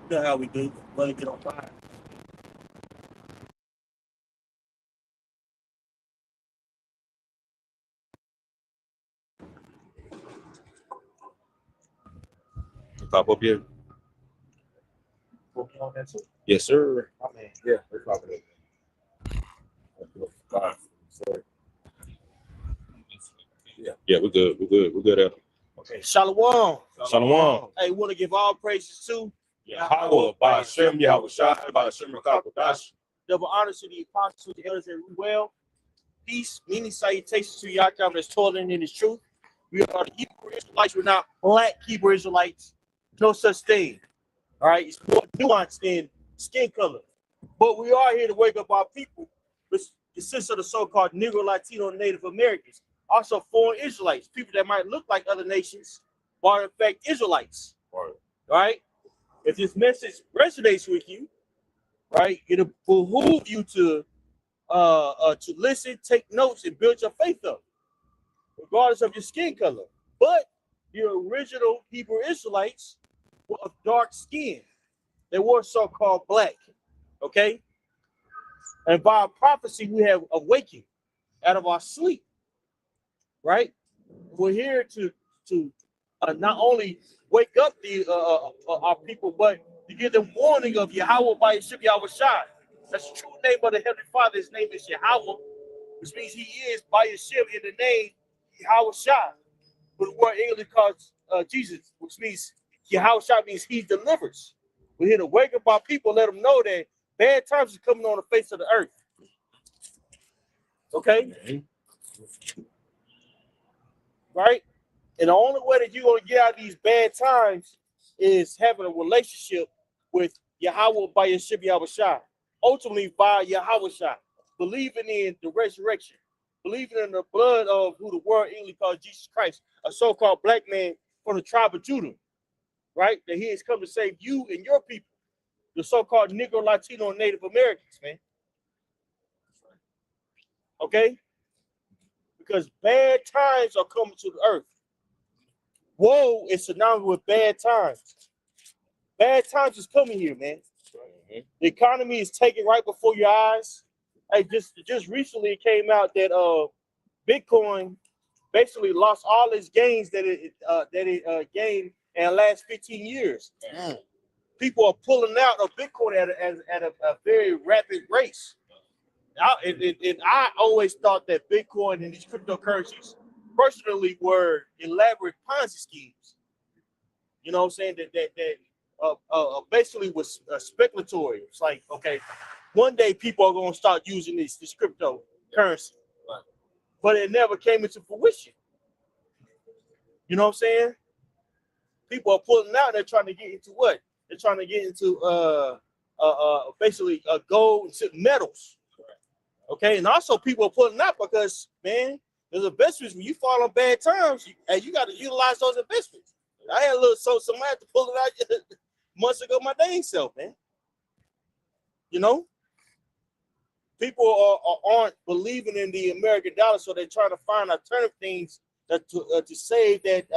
You know how we do. Want to get on fire. Pop up here. On that too. Yes, sir. I mean, Yeah, we're popping it. Yeah, we're good. We're good. We're good at it. okay. Shalom. Shalom. Hey, want to give all praises to Yahweh, by Hashem, Yahweh Shai, by Hashem, Rakakodash. double honors to the apostles, the elders, and well. Peace, meaning salutations to Yaakov that's toiling in his truth. We are the Hebrew Israelites. We're not black Hebrew Israelites. No such thing. All right. It's more nuanced than skin color. But we are here to wake up our people, which consists of the so-called Negro, Latino, and Native Americans. Also foreign Israelites, people that might look like other nations, but are in fact Israelites. Right. Right? If this message resonates with you, right, it'll behoove you to listen, take notes, and build your faith up, regardless of your skin color. But your original Hebrew Israelites were of dark skin. They were so-called black. Okay? And by prophecy, we have awakened out of our sleep. Right? We're here to not only wake up our people, but to give them warning of Yahweh by Hashem Yahweh Shai. That's the true name of the Heavenly Father. His name is Yahweh, which means he is by Hashem in the name Yahweh Shai. But the word English calls Jesus, which means Yahweh Shai means he delivers. We're here to wake up our people, let them know that bad times are coming on the face of the earth. Okay? Right? And the only way that you're going to get out of these bad times is having a relationship with Yahweh by Hashem Yahweh Shai. Ultimately by Yahweh Shai. Believing in the resurrection. Believing in the blood of who the world English calls Jesus Christ. A so-called black man from the tribe of Judah. Right? That he has come to save you and your people. The so-called Negro, Latino, and Native Americans, man. Okay? Because bad times are coming to the earth. Woe is synonymous with bad times. Bad times is coming here, man. The economy is taken right before your eyes. Hey, just recently it came out that Bitcoin basically lost all its gains that it gained in the last 15 years. People are pulling out of Bitcoin at a very rapid rate. I always thought that Bitcoin and these cryptocurrencies personally were elaborate Ponzi schemes. You know what I'm saying? That basically was speculatory. It's like, okay, one day people are going to start using this cryptocurrency. Right. But it never came into fruition. You know what I'm saying? People are pulling out, they're trying to get into what? They're trying to get into basically gold and metals. Okay, and also people are pulling out because, man, there's investments. When you fall on bad times, you got to utilize those investments. I had a little somebody had to pull it out months ago, my dang self, man. You know, people aren't believing in the American dollar, so they're trying to find alternative things to save that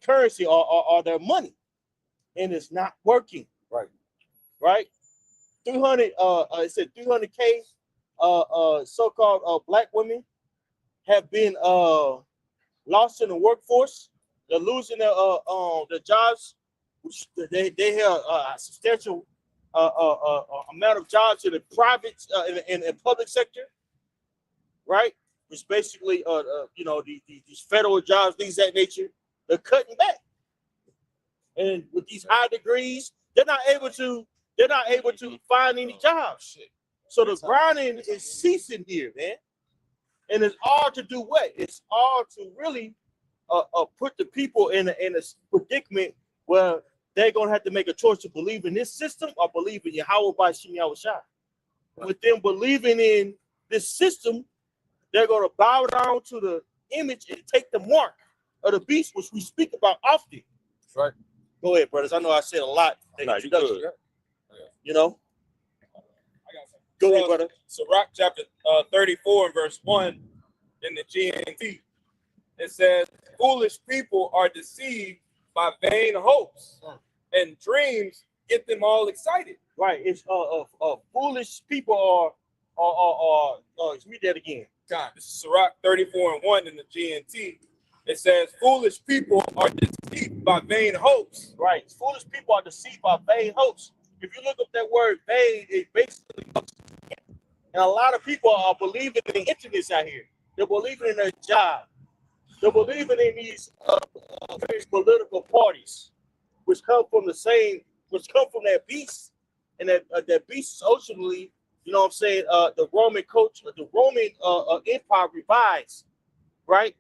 currency or their money, and it's not working. Right. 300. It said 300K. So-called black women have been lost in the workforce. They're losing their jobs. They have a substantial amount of jobs in the private in public sector, right? Which basically these federal jobs, things of that nature, they're cutting back. And with these high degrees, they're not able to find any jobs. So the grinding is ceasing here, man. And it's all to do what? It's all to really put the people in a predicament where they're going to have to make a choice to believe in this system or believe in Yahweh by Shem Yahweh Shai. With them believing in this system, they're going to bow down to the image and take the mark of the beast, which we speak about often. That's right. Go ahead, brothers. I know I said a lot. No, you good. You know? Go ahead, brother. Sirach chapter 34 and verse 1 in the GNT. It says, foolish people are deceived by vain hopes and dreams get them all excited. Right. It's foolish people read that again. God, this is Sirach 34:1 in the GNT. It says, foolish people are deceived by vain hopes. Right. Foolish people are deceived by vain hopes. If you look up that word vain, it basically, and a lot of people are believing in internet out here. They're believing in their job. They're believing in these various political parties, which come from that beast, and that beast is ultimately, you know what I'm saying, the Roman culture, the Roman Empire revives, right?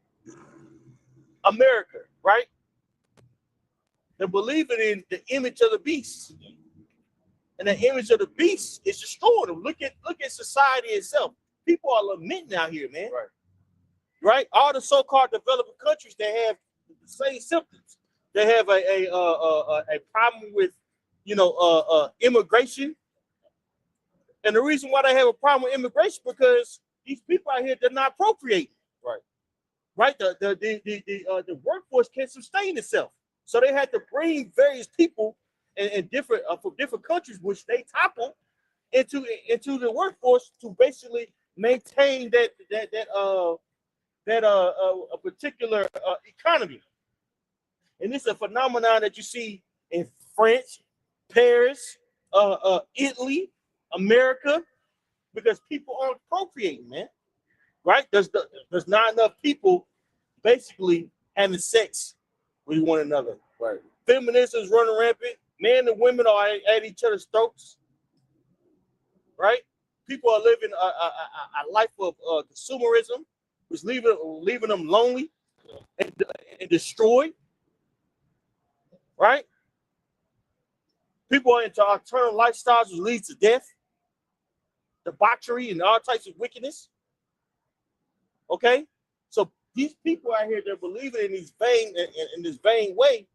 America, right? They're believing in the image of the beast. And the image of the beast is destroying them. Look at society itself. People are lamenting out here, man. Right. Right? All the so-called developing countries, they have the same symptoms. They have a problem with, immigration. And the reason why they have a problem with immigration because these people out here, they're not procreating. Right. Right? The workforce can't sustain itself. So they had to bring various people and different from different countries, which they topple into the workforce to basically maintain a particular economy. And this is a phenomenon that you see in France, Paris, Italy, America, because people aren't procreating, man. Right? There's not enough people basically having sex with one another. Right. Feminism is running rampant. Men and women are at each other's throats. Right? People are living a life of consumerism, which leaving them lonely and destroyed. Right? People are into alternative lifestyles, which leads to death, debauchery, and all types of wickedness. Okay? So these people out here, they're believing in these in this vain way,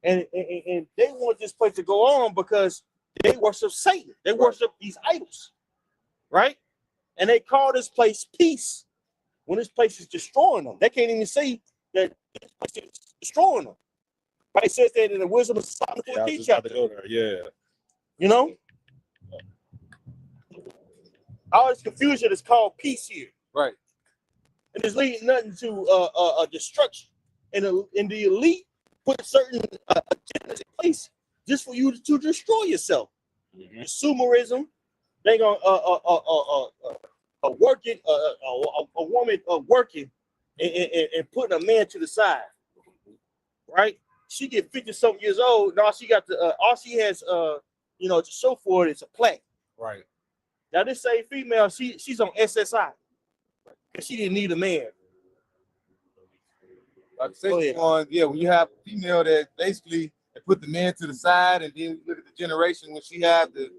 and they want this place to go on because they worship Satan. They worship these idols, right? And they call this place peace when this place is destroying them. They can't even see that this place is destroying them. Right? It says that in the Wisdom of Solomon 14 chapter. Yeah. You know? All this confusion is called peace here. Right. And it's leading nothing to destruction. And the elite put certain agendas in place just for you to destroy yourself. Mm-hmm. Consumerism, they gonna working a woman working and putting a man to the side, right? She get 50-something years old. Now she got all she has to show for it is a plaque. Right. Now this same female, she's on SSI. Because she didn't need a man. Like the second one, yeah, when you have a female that basically they put the man to the side, and then you look at the generation when she had the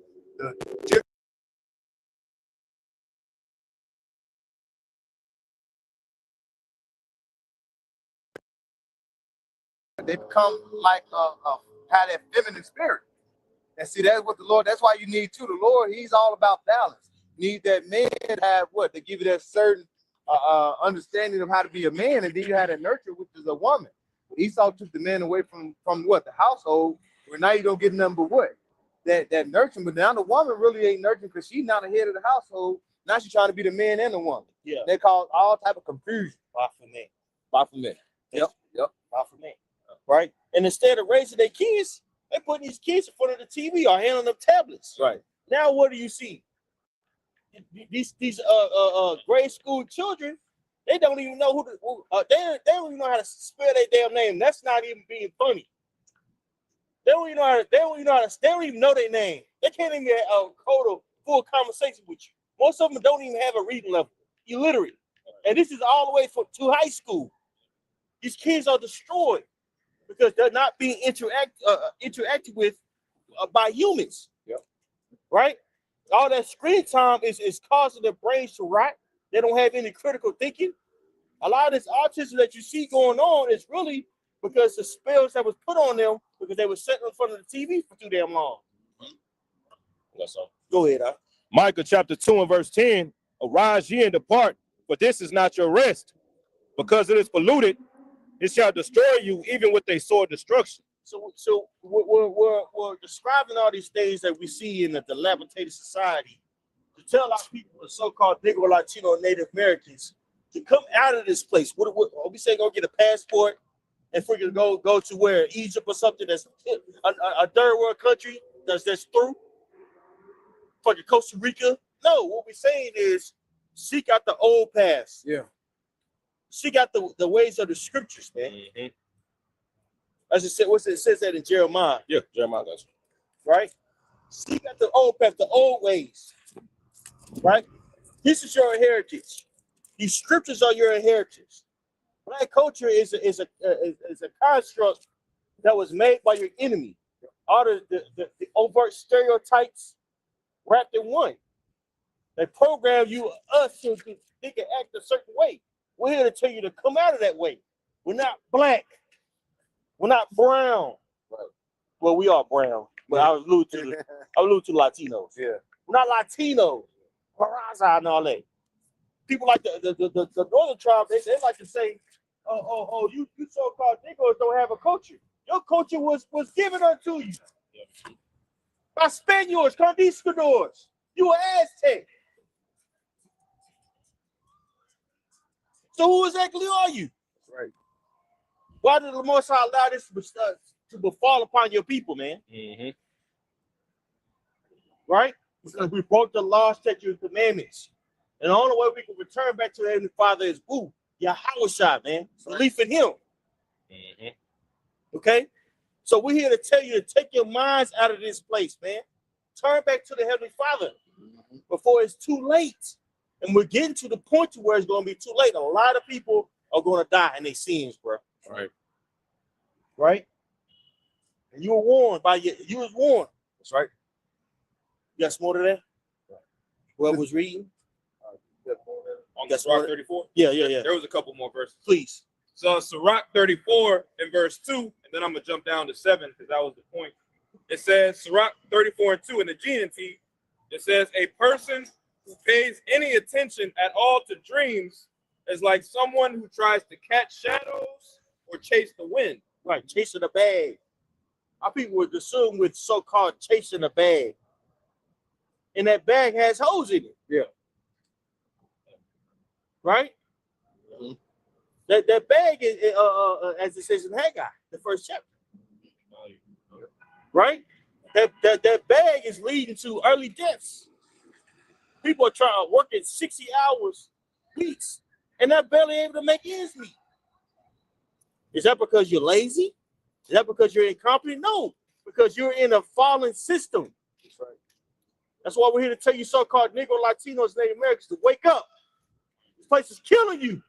they become like have that feminine spirit. And see, that's what the Lord, that's why you need too. The Lord, he's all about balance. You need that man to have what? To give you that certain understanding of how to be a man, and then you had a nurture, which is a woman. Esau took the man away from what? The household, where now you don't get nothing but what? That nurturing. But now the woman really ain't nurturing because she's not the head of the household. Now she's trying to be the man and the woman. Yeah. They cause all type of confusion. Baphomet. Yep. Baphomet. Right? And instead of raising their kids, they putting these kids in front of the TV or handing them tablets. Right. Now what do you see? These grade school children, they don't even know they don't even know how to spell their damn name. That's not even being funny. They don't even know their name. They can't even hold a full conversation with you. Most of them don't even have a reading level, illiterate. And this is all the way to high school. These kids are destroyed because they're not being interacted with by humans. Yep. Right? All that screen time is causing their brains to rot. They don't have any critical thinking. A lot of this autism that you see going on is really because the spells that was put on them because they were sitting in front of the TV for too damn long. That's all. Go ahead, Micah chapter 2 and verse 10. Arise ye and depart, for this is not your rest. Because it is polluted, it shall destroy you even with a sore destruction. So we're describing all these things that we see in a dilapidated society to tell our people, the so-called Negro, Latino, Native Americans, to come out of this place. What are we saying? Go get a passport and freaking go to where, Egypt or something that's a third world country that's through? Fucking Costa Rica? No, what we're saying is seek out the old past. Yeah. Seek out the ways of the scriptures, man. Mm-hmm. As it said, it says that in Jeremiah. Yeah, Jeremiah does. Right? Seek out the old path, the old ways. Right? This is your heritage. These scriptures are your inheritance. Black culture is a construct that was made by your enemy. All the overt stereotypes wrapped in one. They program us to think and act a certain way. We're here to tell you to come out of that way. We're not black. We're not brown. Right. Well, we are brown, but I was alluding to Latinos. Yeah. We're not Latinos. Peraza and all that. People like the northern tribe, they like to say, oh, you so-called Negroes don't have a culture. Your culture was given unto you by Spaniards, conquistadors. You were Aztec. So who exactly are you? Right. Why did the Most High allow this to befall upon your people, man? Mm-hmm. Right? Because we broke the law, statutes, and commandments. And the only way we can return back to the Heavenly Father is Yahweh, man. Belief in Him. Mm-hmm. Okay? So we're here to tell you to take your minds out of this place, man. Turn back to the Heavenly Father before it's too late. And we're getting to the point to where it's going to be too late. A lot of people are going to die in their sins, bro. Right. Right? And you were warned you was warned. That's right. You got some more to that? Right. Whoever was reading? On the Sirach 34? Yeah. There was a couple more verses. Please. So Sirach 34 in verse 2, and then I'm going to jump down to 7 because that was the point. It says, Sirach 34 and 2 in the GNT, it says, a person who pays any attention at all to dreams is like someone who tries to catch shadows or chase the wind. Right, chasing a bag. Our people would assume with so-called chasing a bag. And that bag has holes in it. Yeah. Right? Mm-hmm. That bag is, as it says in Haggai, the first chapter. Right? That bag is leading to early deaths. People are trying to work at 60 hours, weeks, and they're barely able to make ends meet. Is that because you're lazy? Is that because you're incompetent? No, because you're in a fallen system. That's right. That's why we're here to tell you so-called Negro, Latinos, Native Americans to wake up. This place is killing you.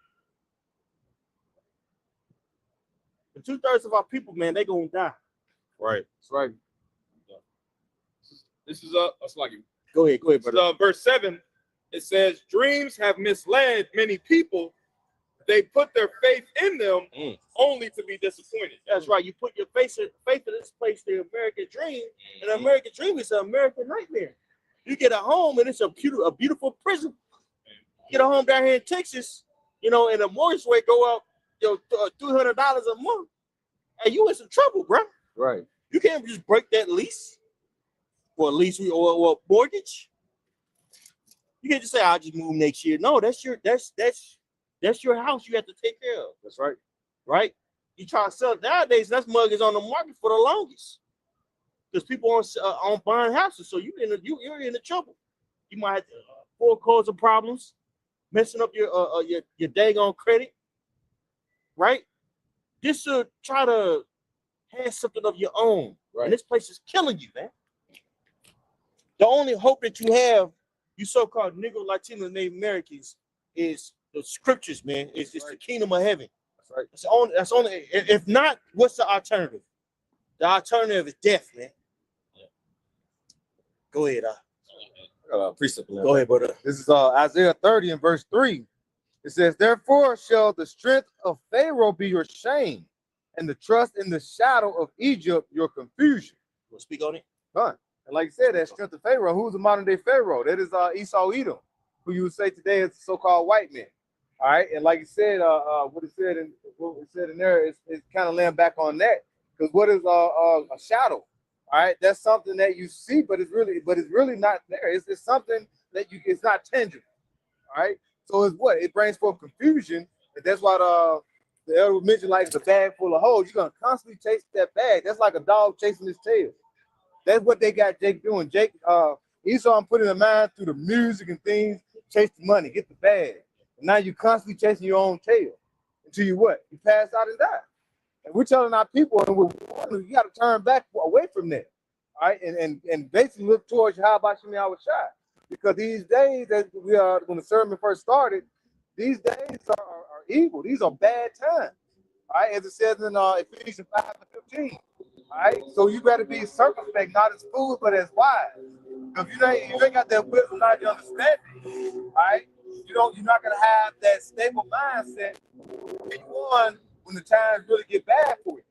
And 2/3 of our people, man, they're going to die. Right. That's right. This is that's like Go ahead, brother. Verse 7, it says, dreams have misled many people. They put their faith in them only to be disappointed. That's right. You put your faith in this place, the American dream, and the American dream is an American nightmare. You get a home and it's a beautiful prison. You get a home down here in Texas, and the mortgage rate go up, $300 a month, and you in some trouble, bro. Right. You can't just break that lease, or lease or mortgage. You can't just say, "I'll just move next year." No, that's your house. You have to take care of. That's right. Right? You try to sell it nowadays. That's mug is on the market for the longest because people aren't buying houses. So you're in the trouble. You might have foreclosure problems, messing up your daggone credit. Right? Just to try to have something of your own. Right. And this place is killing you, man. The only hope that you have, you so-called Negro, Latino, Native Americans, is the scriptures, man. It's the kingdom of heaven. That's right. That's only. If not, what's the alternative? The alternative is death, man. Yeah. Go ahead, precept. Go ahead, brother. This is Isaiah 30 and verse 3. It says, therefore shall the strength of Pharaoh be your shame, and the trust in the shadow of Egypt your confusion. We'll speak on it. Done. And like you said, that strength of Pharaoh, who's the modern day Pharaoh? That is Esau Edom, who you would say today is the so-called white man. All right. And like you said, what it said in there is kind of laying back on that, Because what is a shadow? All right, that's something that you see, but it's really not there. It's something that it's not tangible. All right, so it's what it brings forth confusion, and that's why the elder mentioned like the bag full of holes. You're gonna constantly chase that bag. That's like a dog chasing his tail. That's what they got Jake doing. Jake, Esau putting a mind through the music and things, chase the money, get the bag. And now you're constantly chasing your own tail until you what? You pass out and die. And we're telling our people, and you got to turn back away from that. All right, and basically look towards how about Shemi Awashai. Because these days, as we are when the sermon first started, these days are evil. These are bad times. All right, as it says in Ephesians 5:15. All right, so you better be circumspect, not as fools, but as wise. If you ain't got that wisdom, not your understanding, all right, you're not gonna have that stable mindset when the times really get bad for you.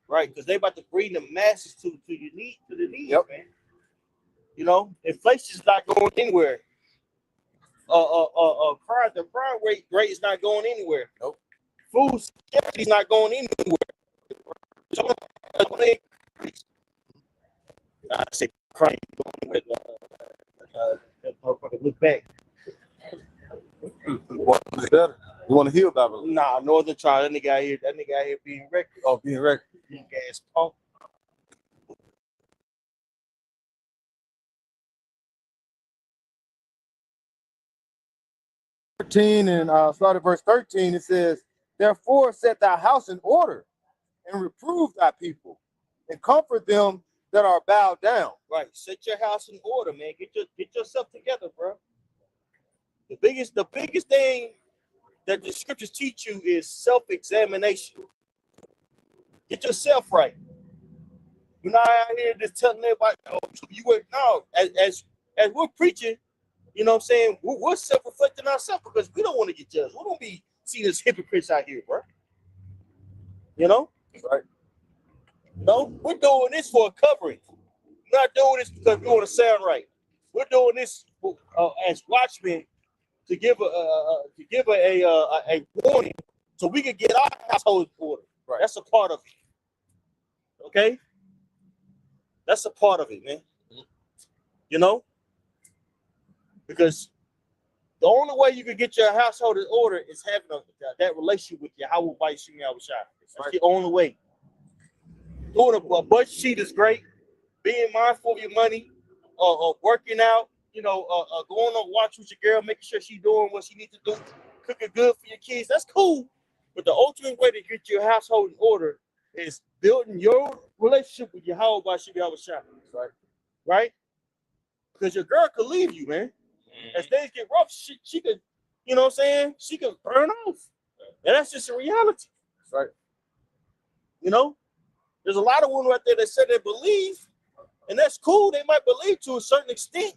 Right, because they about to bring the masses to your need to the needs, Yep. man. You know, inflation's not going anywhere. The crime rate is not going anywhere. Nope. Food security is not going anywhere. I say crime going anywhere. Look back. You want to hear about it? Nah, Northern Trial. That nigga out here being reckless. Oh, being reckless. Gas pump. 13 and start at verse 13. It says, "Therefore set thy house in order, and reprove thy people, and comfort them that are bowed down." Right. Set your house in order, man. Get yourself together, bro. The biggest thing that the scriptures teach you is self-examination. Get yourself right. You're not out here just telling everybody, oh, you would no. As we're preaching, you know what I'm saying? We're self-reflecting ourselves because we don't want to get judged. We don't be seen as hypocrites out here, bro. You know? Right. No, we're doing this for a covering. We're not doing this because we want to sound right. We're doing this as watchmen to give a warning so we can get our household in order. Right. That's a part of it. Okay? That's a part of it, man. You know? Because the only way you can get your household in order is having that relationship with Yahweh by Shemi Awashai. That's the only way. Doing a budget sheet is great. Being mindful of your money, working out, going on watch with your girl, making sure she's doing what she needs to do, cooking good for your kids. That's cool. But the ultimate way to get your household in order is building your relationship with Yahweh by Shemi Awashai. Right? Because your girl could leave you, man. As things get rough, she could, you know what I'm saying? She could burn off. And that's just a reality. That's right. You know? There's a lot of women out there that say they believe, and that's cool. They might believe to a certain extent.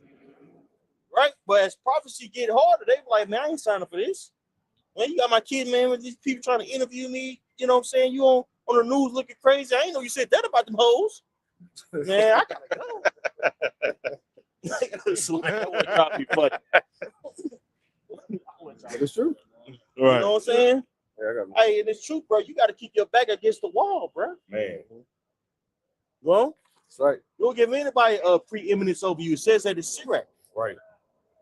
Right? But as prophecy get harder, they be like, man, I ain't signing up for this. Man, you got my kid, man, with these people trying to interview me. You know what I'm saying? You on the news looking crazy. I ain't know you said that about them hoes. Man, I gotta go. I want to drop me funny. It's true. You know what I'm saying? Yeah, Hey, and it's true, bro. You got to keep your back against the wall, bro. Man. Well, that's right. You don't give anybody a preeminence over you. It says that it's Sirach. Right.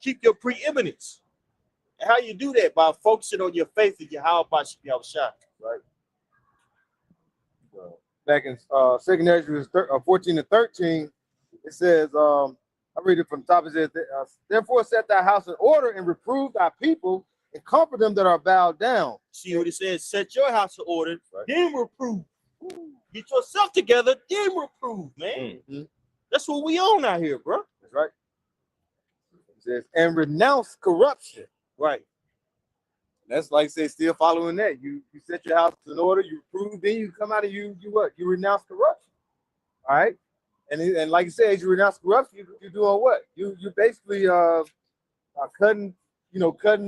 Keep your preeminence. And how you do that? By focusing on your faith in Yahweh by Shemi Awashai. Right. Back in 2 Ezra 14 and 13, it says, I read it from the top. It says, "Therefore set thy house in order and reprove thy people and comfort them that are bowed down." See what it says? Set your house in order, right. Then reprove. Get yourself together, then reprove, man. Mm-hmm. That's what we on out here, bro. That's right. It says, "And renounce corruption." Right. That's like say still following that. You set your house in order, you reprove, then you come out and you what? You renounce corruption. All right. And like you said, you renounce corruption, you're doing what? You basically cutting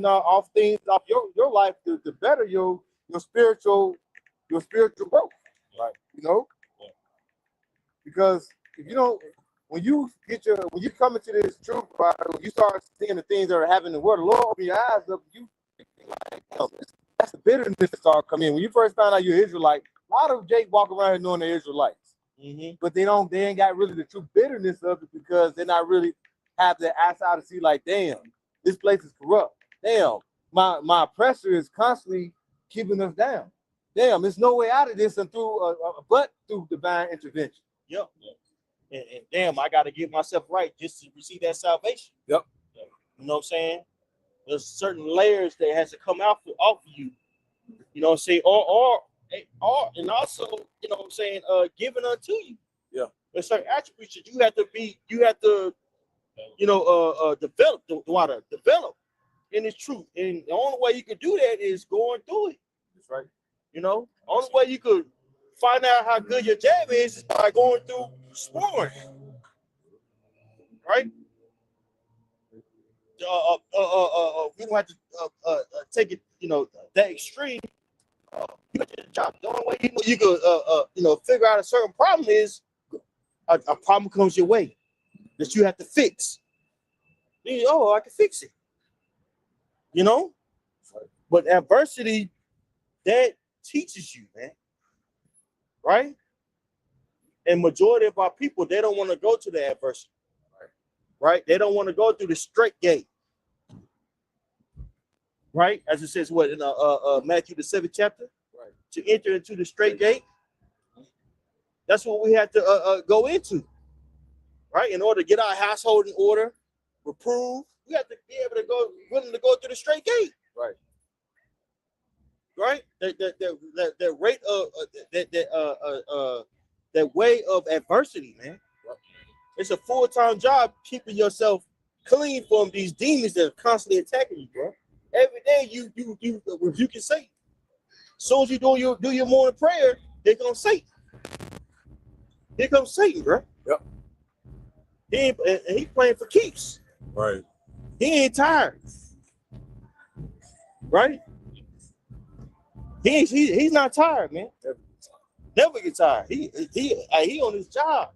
off things off your life to better your spiritual growth. Right. You know? Yeah. Because if you don't, when you come into this truth, when you start seeing the things that are happening in the world, the Lord open your eyes up, that's the bitterness that start coming in. When you first found out you're Israelite, lot of Jake walk around here knowing they're Israelites, but they ain't got really the true bitterness of it because they're not really have their ass out to see like, damn, this place is corrupt. Damn, my oppressor is constantly keeping us down. Damn, there's no way out of this and but through divine intervention. Yep. And damn, I got to get myself right just to receive that salvation. Yep. You know what I'm saying? There's certain layers that has to come off of you. You know what I'm saying? Or and also, you know what I'm saying, given unto you. Yeah. There's certain attributes that you have to develop in its truth. And the only way you can do that is going through it. That's right. You know, the only way you could find out how good your jab is by going through sparring. Right? We don't have to take it, that extreme. You got your job. The only way you could figure out a certain problem is a problem comes your way that you have to fix. Then I can fix it. But adversity, that teaches you, man. Right? And majority of our people, they don't want to go to the adversity. Right? They don't want to go through the straight gate. Right? As it says, what, in Matthew the 7th chapter? Right. To enter into the straight gate. That's what we have to go into. Right? In order to get our household in order, reprove, we have to be able to willing to go through the straight gate. Right. Right? The rate of that way of adversity, man. It's a full-time job keeping yourself clean from these demons that are constantly attacking you, bro. Every day you rebuke Satan. As soon as you do your morning prayer, here comes Satan. Here comes Satan, bro. Yep. He playing for keeps. Right. He ain't tired. Right? He's not tired, man. Never get tired. He on his job.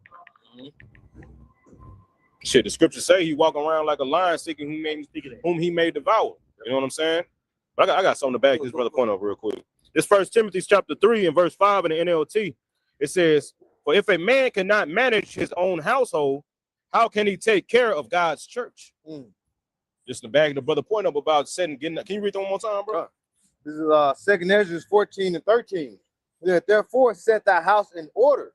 Shit, the scriptures say he walking around like a lion seeking whom he may devour. You know what I'm saying? But I got something to back this brother point up real quick. This 1 Timothy chapter 3 and verse 5 in the NLT, it says, "For if a man cannot manage his own household, how can he take care of God's church?" Just to bag the brother point up about getting. Can you read that one more time, bro? This is 2 Ezra 14 and 13. Therefore, set thy house in order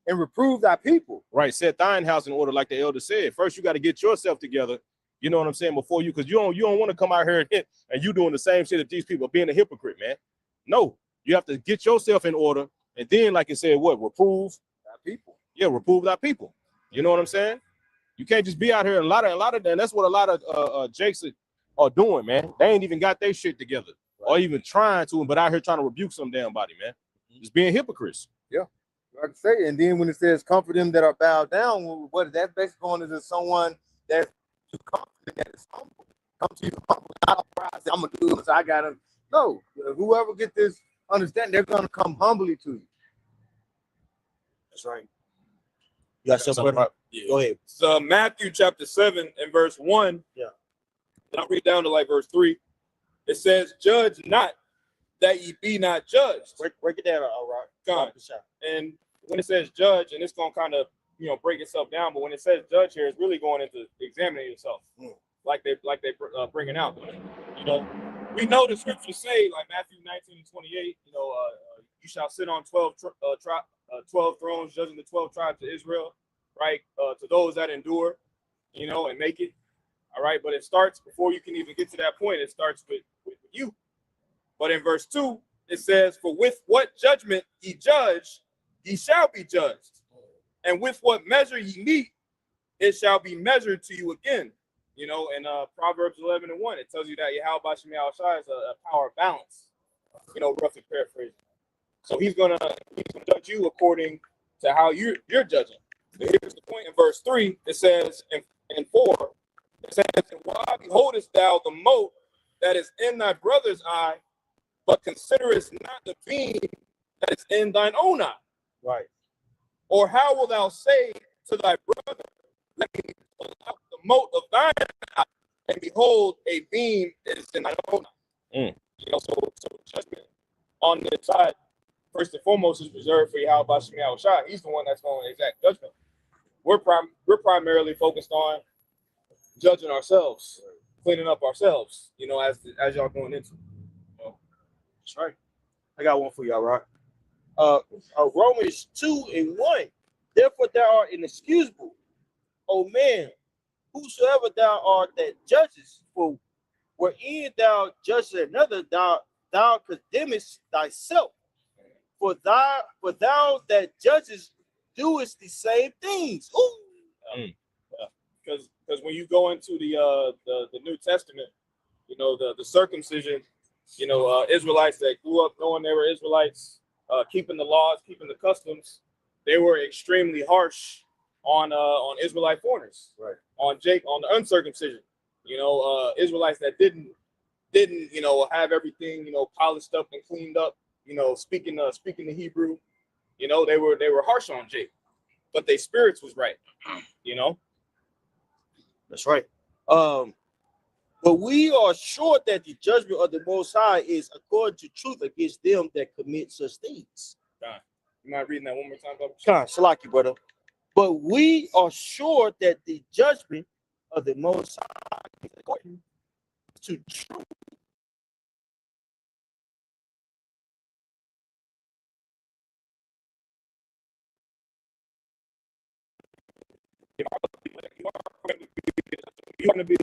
and reprove thy people. Right, set thine house in order, like the elder said. First, you got to get yourself together. You know what I'm saying? Before because you don't want to come out here and you doing the same shit that these people are being a hypocrite, man. No, you have to get yourself in order, and then, like it said, what? Reprove thy people. Yeah, reprove thy people. You know what I'm saying? You can't just be out here and a lot of and that's what a lot of Jakes are doing, man. They ain't even got their shit together, or even trying to, but out here trying to rebuke some damn body, man. Just being hypocrites. Yeah. Like I say, and then when it says comfort them that are bowed down, what that's basically going to someone that's too confident, that is humble. Come to you humble, not proud. I'm gonna do this. I gotta. No, whoever get this understanding, they're gonna come humbly to you. That's right. You got something? Yeah. Go ahead. So Matthew chapter 7 and verse 1. Yeah. And I'll read down to like verse 3. It says, "Judge not, that ye be not judged." Break it down, all right. God. And when it says judge, and it's gonna kind of break itself down, but when it says judge here, it's really going into examining yourself, like they bringing out. We know the scriptures say, like Matthew 19 and 28. You shall sit on 12 thrones, judging the 12 tribes of Israel, right? To those that endure, and make it. All right, but it starts before you can even get to that point. It starts with you. But in verse 2, it says, "For with what judgment ye judge, ye shall be judged. And with what measure ye meet, it shall be measured to you again." In Proverbs 11 and 1, it tells you that Yahweh Bashim Yahushua is a power of balance, roughly paraphrasing. So he's gonna judge you according to how you're judging. But here's the point in verse 3. It says in 4, it says, "And why beholdest thou the mote that is in thy brother's eye, but considerest not the beam that is in thine own eye?" Right. "Or how wilt thou say to thy brother, let me pull out the mote of thine eye, and behold, a beam is in thine own eye?" So judgment on this side first and foremost is reserved for Yahweh Shemiah Shai. He's the one that's going to exact judgment. We're primarily focused on judging ourselves, cleaning up ourselves, you know, as y'all going into. That's right. I got one for y'all, right? Romans 2:1. Therefore thou art inexcusable, O man, whosoever thou art that judges, for wherein thou judgest another, thou condemnest thyself. For thou that judges doest the same things. Ooh. Because when you go into the New Testament, you know, the circumcision, you know, Israelites that grew up knowing they were Israelites, keeping the laws, keeping the customs, they were extremely harsh on Israelite foreigners, right? On the uncircumcision, you know, Israelites that didn't you know have everything, you know, polished up and cleaned up, you know, speaking the Hebrew, you know, they were harsh on Jake, but their spirits was right, you know. That's right. But we are sure that the judgment of the Most High is according to truth against them that commit such things. God, you mind reading that one more time, brother? Con, Salaki, brother. But we are sure that the judgment of the Most High is according to truth. You're going to be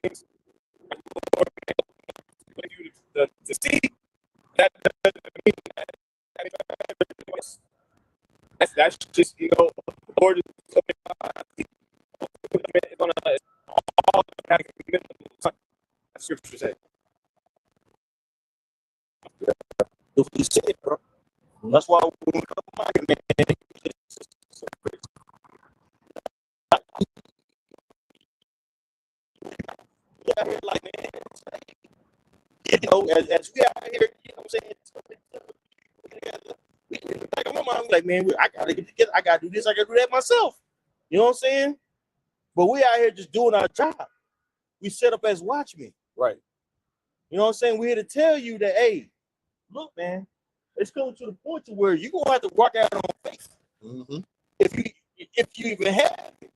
things to see that that's just, you know, the Lord is going to all the scripture said. He said, bro. That's why when we come back, man, yeah, like, man, you know, as we out here, you know what I'm saying? Like, my mom, like, man, I gotta get together. I gotta do this. I gotta do that myself. You know what I'm saying? But we out here just doing our job. We set up as watchmen, right? You know what I'm saying? We're here to tell you that, hey, look, man, it's coming to the point to where you're gonna have to walk out on faith. Mm-hmm. If you even have it,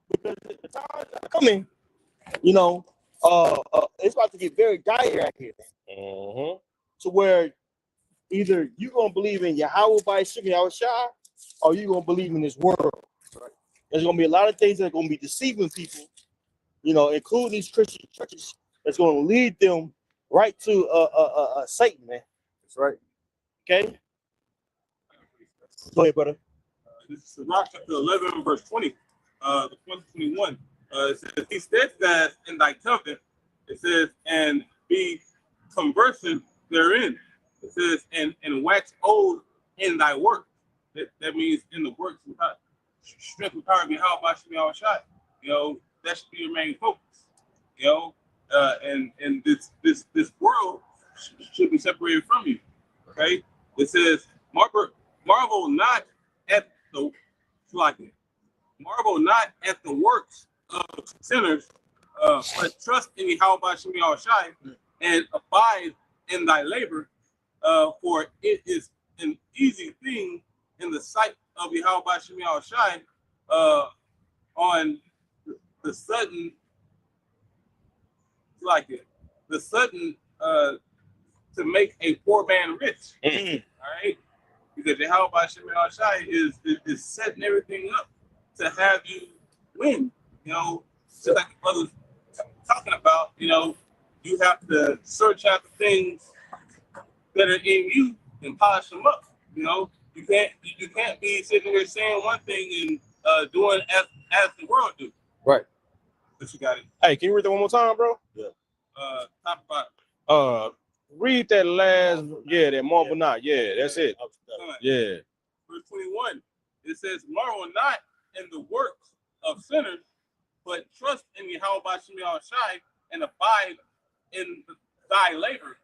because the times are coming, you know, it's about to get very dire out here, man. Mm-hmm. To where either you're gonna believe in Yahweh by Yahweh Shai, or you're gonna believe in this world. Right. There's gonna be a lot of things that are gonna be deceiving people, you know, including these Christian churches, that's gonna lead them right to Satan, man. That's right. Okay. Go ahead, brother. This is Sirach chapter 11, verse 20, the 21. It says, "Be steadfast in thy covenant." It says, "And be conversant therein." It says, and wax old in thy work. That means in the works without strength and power behind by Shemiah Shai. You know, that should be your main focus. You know, and this world should be separated from you. Okay. It says, marvel not at the marvel not at the works of sinners, but trust in Yahweh Shemiah Shai and abide in thy labor, for it is an easy thing in the sight of Yahweh Shemiah Shai, on the sudden, to make a poor man rich. Mm-hmm. All right. Because Yahweh Shemiah Shai is setting everything up to have you win. You know, just like the brothers talking about, you know, you have to search out the things that are in you and polish them up. You know, you can't be sitting here saying one thing and doing as the world do. Right. But you got it. Hey, can you read that one more time, bro? Yeah. Top 5. Read that last, that marvel not. Yeah, that's it. Yeah. Verse 21. It says, "Marvel not in the works of sinners, but trust in Yahweh Shemiah Shai and abide in thy labor."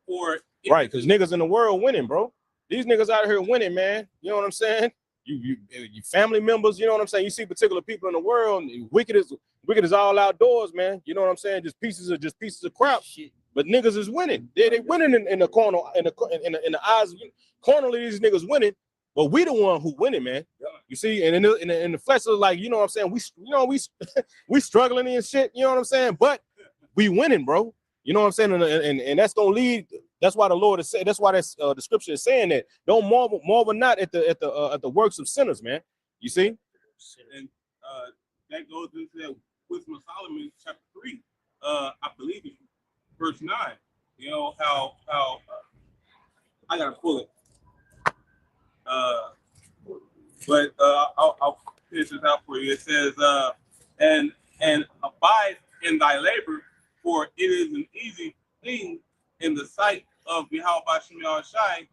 For right, because niggas in the world winning, bro. These niggas out here winning, man. You know what I'm saying? You family members, you know what I'm saying? You see particular people in the world, wicked is all outdoors, man. You know what I'm saying? Just pieces of crap. Shit. but niggas is winning. They winning in the corner, in the eyes. Cornerly, these niggas winning, but we the one who winning, man. You see, and in the flesh, like, you know what I'm saying, we struggling and shit. You know what I'm saying, but we winning, bro. You know what I'm saying, and that's gonna lead. That's why the Lord is saying. That's why that's the scripture is saying that don't marvel not at the works of sinners, man. You see, and that goes into that Wisdom of Solomon, chapter 3. I believe it's verse 9. You know how I gotta pull it. But I'll finish this out for you. It says, and abide in thy labor, for it is an easy thing in the sight of Yahweh Shem Shai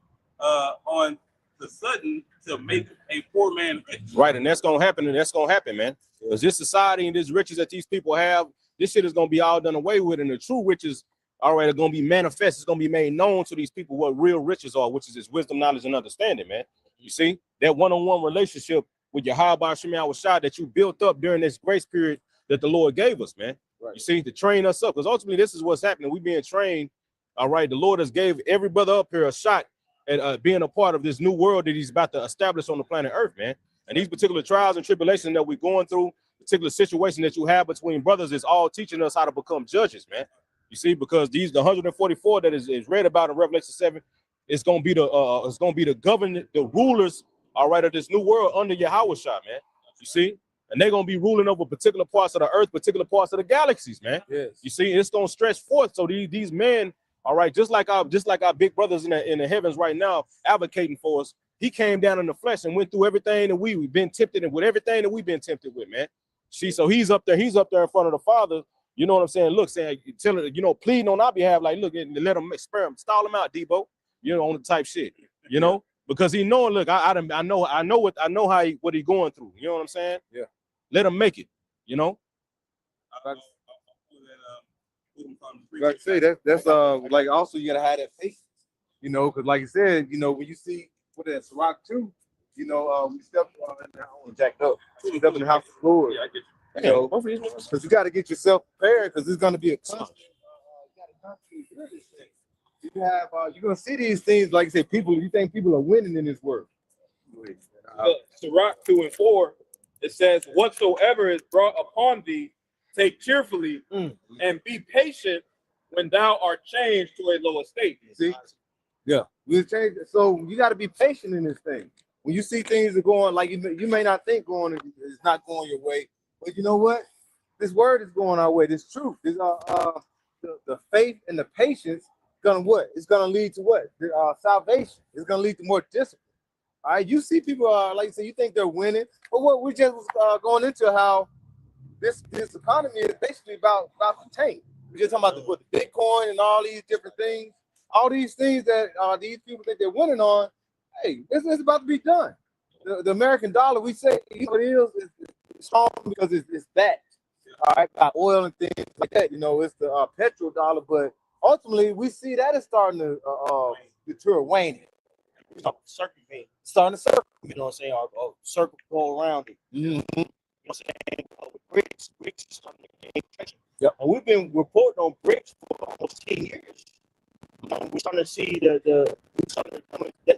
on the sudden to make a poor man rich. Right, and that's gonna happen, man. Because this society and this riches that these people have, this shit is gonna be all done away with, and the true riches, all right, are gonna be manifest. It's gonna be made known to these people what real riches are, which is this wisdom, knowledge, and understanding, man. You see, that one-on-one relationship with Yahweh Shem Shai that you built up during this grace period that the Lord gave us, man. Right. You see, to train us up, because ultimately this is what's happening. We being trained, all right. The Lord has gave every brother up here a shot at being a part of this new world that He's about to establish on the planet Earth, man. And these particular trials and tribulations that we're going through, particular situation that you have between brothers, is all teaching us how to become judges, man. You see, because the 144 that is read about in Revelation 7, it's gonna be the government, the rulers, all right, of this new world under Yahweh Shah, man. You see, and they're gonna be ruling over particular parts of the earth, particular parts of the galaxies, man. Yes. You see, it's gonna stretch forth. So these men, all right, just like our big brothers in the heavens right now, advocating for us. He came down in the flesh and went through everything that we've been tempted and with everything that we've been tempted with, man. See, so he's up there in front of the Father. You know what I'm saying? Look, saying, telling, pleading on our behalf, like, look, and let him experiment, stall him out, Debo. You know, on the type shit, you know, because he knowing, look, I know what he going through. You know what I'm saying? Yeah. Let him make it, you know. Like I say, that's like also you gotta have that patience, you know, because like you said, you know, when you see what that's Rock 2, you know, we stepped jacked up, we stepped in the house of the Lord. Yeah, I get you. You know, because you got to get yourself prepared, because it's gonna be a constant. You got to constantly hear this thing. You have you're gonna see these things, like I said, you think people are winning in this world. Sirach 2 and 4, it says, whatsoever is brought upon thee, take cheerfully, and be patient when thou art changed to a lower state. See? Yeah. We change. So you got to be patient in this thing. When you see things are going, like you may not think it's not going your way, but you know what? This word is going our way. This truth. This the faith and the patience gonna what? It's gonna lead to what? Salvation. It's gonna lead to more discipline. All right, you see people like you say, you think they're winning, but what we just was going into how this economy is basically about to tank. We're just talking about the Bitcoin and all these different things, all these things that these people think they're winning on. Hey, it's about to be done. The American dollar, we say, you know, it is strong because it's backed, all right, by oil and things like that. You know, it's the petrol dollar, but ultimately, we see that is starting to deter waning. Circumvent, starting to circle, you know what I'm saying, or circle go around it. You know what I'm saying? Bricks is starting to gain traction. Yeah. And we've been reporting on bricks for almost 10 years. We're starting to see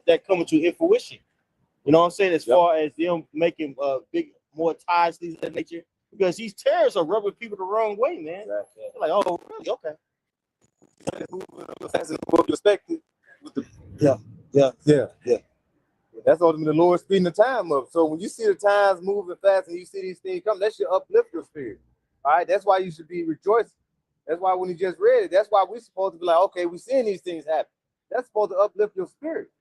that coming to fruition. You know what I'm saying? As far as them making more ties, things of that nature. Because these tariffs are rubbing people the wrong way, man. They're like, oh, really? Okay. Yeah. That's ultimately the Lord speeding the time up. So when you see the times moving fast and you see these things come, that should uplift your spirit. All right, that's why you should be rejoicing. That's why when you just read it, that's why we're supposed to be like, okay, we're seeing these things happen. That's supposed to uplift your spirit.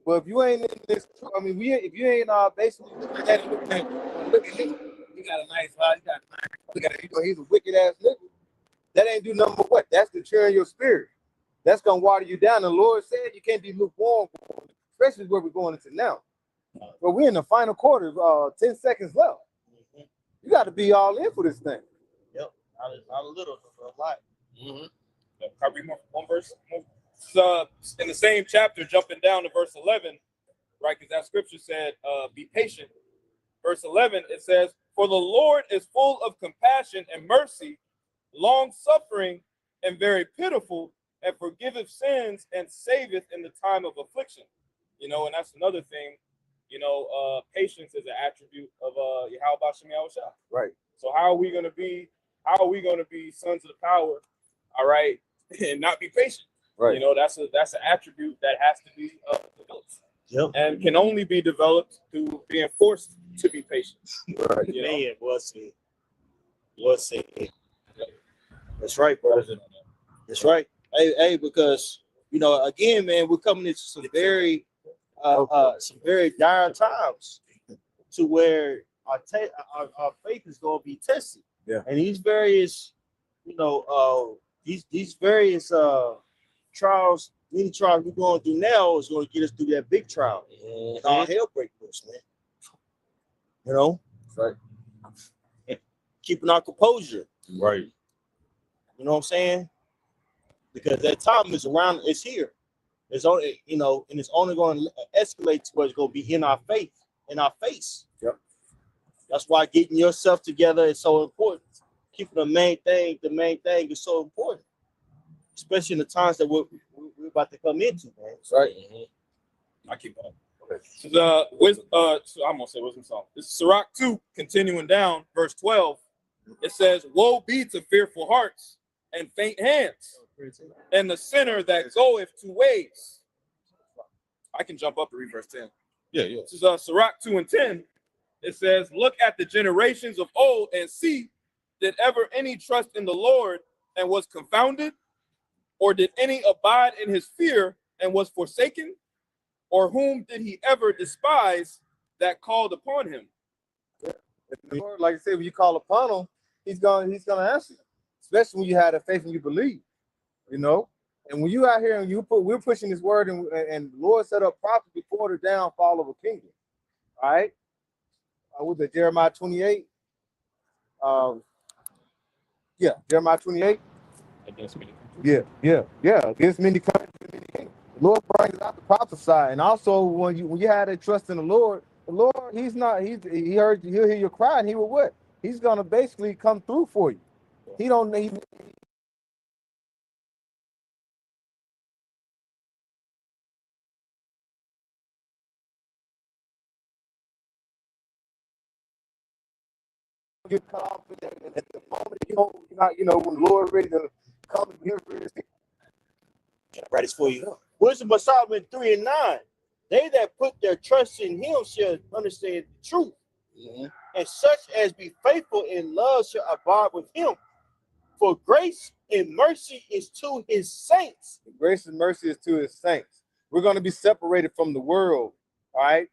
But if you ain't in this, I mean, if you ain't basically look at him, you got a nice house, look at it, he's a wicked ass nigga. That ain't do nothing but what? That's deterring your spirit. That's gonna water you down. The Lord said you can't be lukewarm, especially where we're going into now. But we're in the final quarter, 10 seconds left. You got to be all in for this thing. Yep, not a little, a lot. Can I read one verse? In the same chapter, jumping down to verse 11, right? Because that scripture said, be patient. Verse 11, it says, for the Lord is full of compassion and mercy, long-suffering, and very pitiful. and forgiveth sins and saveth in the time of affliction. You know, and that's another thing. You know, patience is an attribute of Yahweh Shem Yahushua. Right. So how are we gonna be sons of the power, all right, and not be patient? Right. You know, that's an attribute that has to be developed. Yep. And can only be developed through being forced to be patient. Right. You know? Man, what's it? That's right, bro. That's right. Hey, because you know, again, man, we're coming into some very dire times to where our faith is going to be tested. Yeah. And these various, you know, these various trials, many trials we're going through now is going to get us through that big trial. And all hell break loose, man. You know, Right. Keeping our composure. Right. You know what I'm saying? Because that time is around, it's here. It's only, you know, and it's only going to escalate to where it's going to be in our face. Yep. That's why getting yourself together is so important. Keeping the main thing is so important, especially in the times that we're about to come into, man. Right. I keep on. So I'm gonna say wisdom song. This is Sirach 2, continuing down, verse 12. It says, "Woe be to fearful hearts and faint hands, and the sinner that goeth two ways." I can jump up to read verse 10. Yeah. This is Sirach 2 and 10. It says, "Look at the generations of old and see, did ever any trust in the Lord and was confounded? Or did any abide in his fear and was forsaken? Or whom did he ever despise that called upon him?" The Lord, like I said, when you call upon him, he's gonna answer you. Especially when you have the faith and you believe, you know. And when you out here and we're pushing this word, and the Lord set up prophets before the downfall of a kingdom. All right. Was it Jeremiah 28? Jeremiah 28. Yeah. Against many countries, many kingdoms. The Lord brings out the prophesy, and also when you had a trust in the Lord, He heard you, he'll hear your cry, and He will what? He's gonna basically come through for you. He don't need. Get cut off at the moment, when the Lord ready to come and give for His people. Right, it's for you. Wisdom of Solomon 3 and 9. They that put their trust in him shall understand the truth. Mm-hmm. And such as be faithful in love shall abide with him. For grace and mercy is to his saints. Grace and mercy is to His saints. We're going to be separated from the world, all right?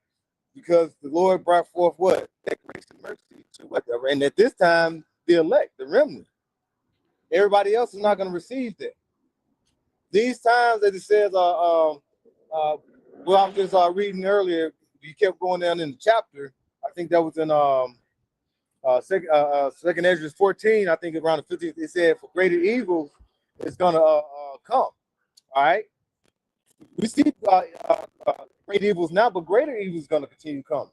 Because the Lord brought forth what? That grace and mercy to whatever. And at this time, the elect, the remnant. Everybody else is not going to receive that. These times, as it says, well, I was just reading earlier, you kept going down in the chapter. I think that was in Second Ezra 14, I think around the 50th, it said, "For greater evils is going to come." All right? We see great evils now, but greater evil is going to continue to come.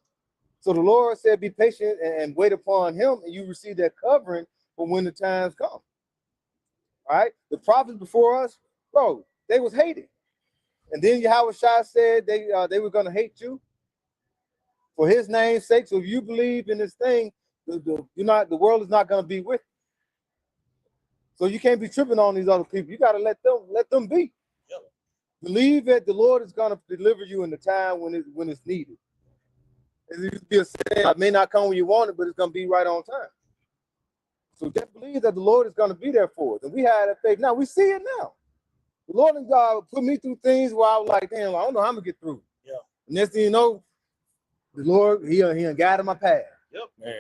So the Lord said, be patient and wait upon Him, and you receive that covering for when the times come. All right? The prophets before us, bro, they was hated. And then Yahweh Shai said they were going to hate you for His name's sake. So if you believe in this thing, the world is not going to be with you. So you can't be tripping on these other people. You got to let them be. Yep. Believe that the Lord is going to deliver you in the time when it's needed. It may not come when you want it, but it's going to be right on time. So just believe that the Lord is going to be there for us. And we have that faith. Now we see it now. The Lord and God put me through things where I was like, damn, I don't know how I'm going to get through. Yeah. And next thing you know, the Lord, He guided my path. Yep. Man.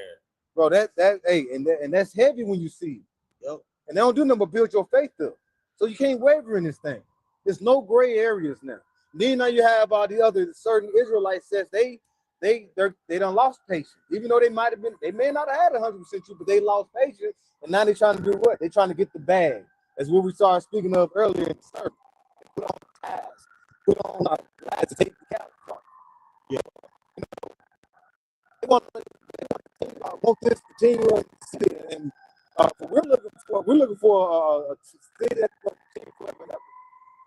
Bro, and that's heavy when you see it. Yep. And they don't do nothing but build your faith up. So you can't waver in this thing. There's no gray areas now. Then now you have the other certain Israelites says they done lost patience. Even though they may not have had 100% truth, but they lost patience. And now they're trying to do what? They're trying to get the bag. That's what we started speaking of earlier in the service. Put on ties. Put on ties to take the cap from. Yeah. They want this to continue and we're looking for a state that's going to continue forever and ever.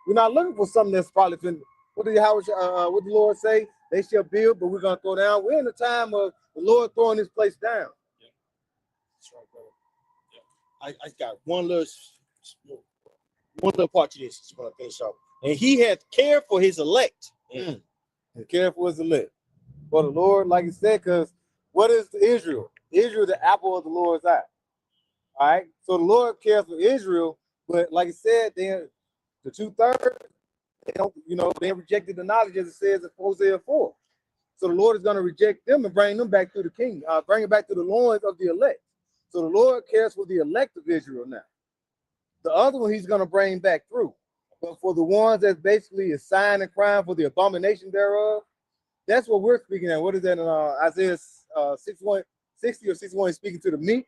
We're not looking for something that's probably been, what did the Lord say? They shall build, but we're going to throw down. We're in the time of the Lord throwing this place down. Yeah. That's right, brother. Yeah. I got one little part to this. Just want to finish off. And he hath cared for his elect. And care for his elect. For the Lord, like he said, because what is Israel? Israel, the apple of the Lord's eye. All right. So the Lord cares for Israel, but like I said, then the 2/3, they don't, they rejected the knowledge as it says in Hosea 4. So the Lord is going to reject them and bring them back to the king, bring it back to the loins of the elect. So the Lord cares for the elect of Israel now. The other one he's going to bring back through. But for the ones that's basically a sign and crime for the abomination thereof, that's what we're speaking at. What is that in Isaiah 60 or 61? He's speaking to the meek.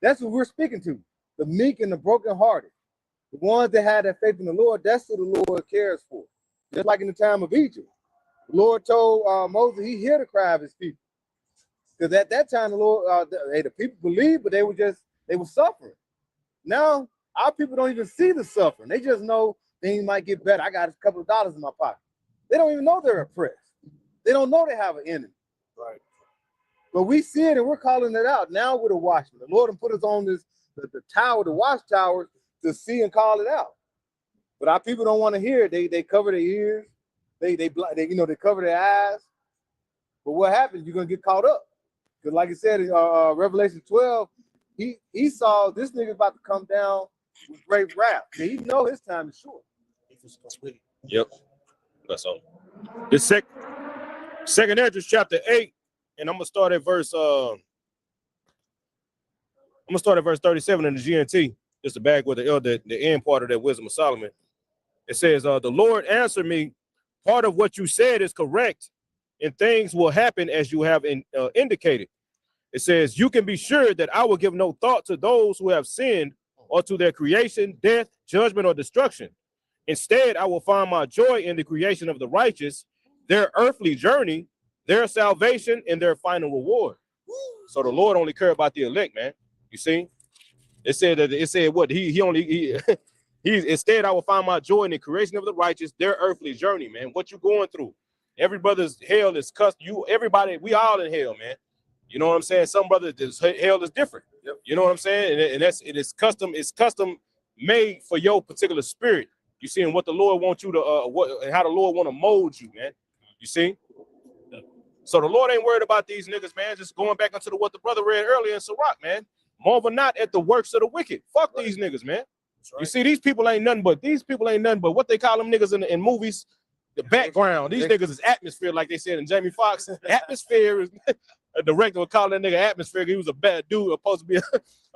That's what we're speaking to. The meek and the brokenhearted. The ones that had that faith in the Lord, that's who the Lord cares for. Just like in the time of Egypt. The Lord told Moses he hear the cry of his people. Because at that time, the Lord, the people believed, but they were suffering. Now, our people don't even see the suffering. They just know things might get better. I got a couple of dollars in my pocket. They don't even know they're oppressed. They don't know they have an enemy. Right. But we see it and we're calling it out. Now we're the watchmen. The Lord put us on the tower, the watchtower, to see and call it out. But our people don't want to hear it. They cover their ears. They cover their eyes. But what happens? You're gonna get caught up. Because like I said in Revelation 12, he saw this nigga's about to come down with great wrath. He know his time is short. Yep. That's all. This second Esdras chapter 8, and I'm gonna start at verse 37 in the GNT. Just to back with the end part of that Wisdom of Solomon. It says, the Lord answered me, part of what you said is correct, and things will happen as you have indicated. It says, you can be sure that I will give no thought to those who have sinned or to their creation, death, judgment, or destruction. Instead, I will find my joy in the creation of the righteous, their earthly journey, their salvation, and their final reward. So the Lord only cares about the elect, man. You see? It said what? Instead, I will find my joy in the creation of the righteous, their earthly journey, man. What you going through? Every brother's hell is everybody, we all in hell, man. You know what I'm saying? Some brothers, hell is different. Yep. You know what I'm saying? And it's custom made for your particular spirit. You see, and what the Lord wants you to and how the Lord want to mold you, man. You see? So the Lord ain't worried about these niggas, man. Just going back into what the brother read earlier in Sirach, man. Marvel not at the works of the wicked. Fuck these niggas, man. Right. You see, these people ain't nothing but what they call them niggas in movies, the background. These niggas is atmosphere, like they said in Jamie Foxx. Atmosphere is a director would call that nigga atmosphere. He was a bad dude, supposed to be a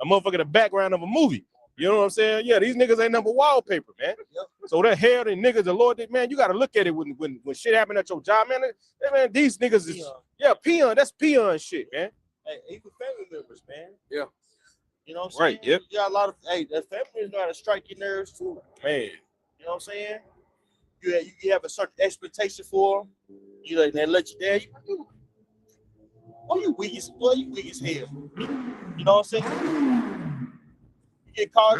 motherfucker in the background of a movie. You know what I'm saying? Yeah, these niggas ain't number wallpaper, man. Yep. So that hell, and niggas, the Lord, man, you got to look at it when shit happen at your job, man. Man, these niggas is peon. That's peon shit, man. Hey, even family members, man. Yeah. You know what I'm saying? Right. Yep. You got a lot of the family members know how to strike your nerves too, man. You know what I'm saying? You have a certain expectation for them. They let you down. You weak as hell. You know what I'm saying? You get caught.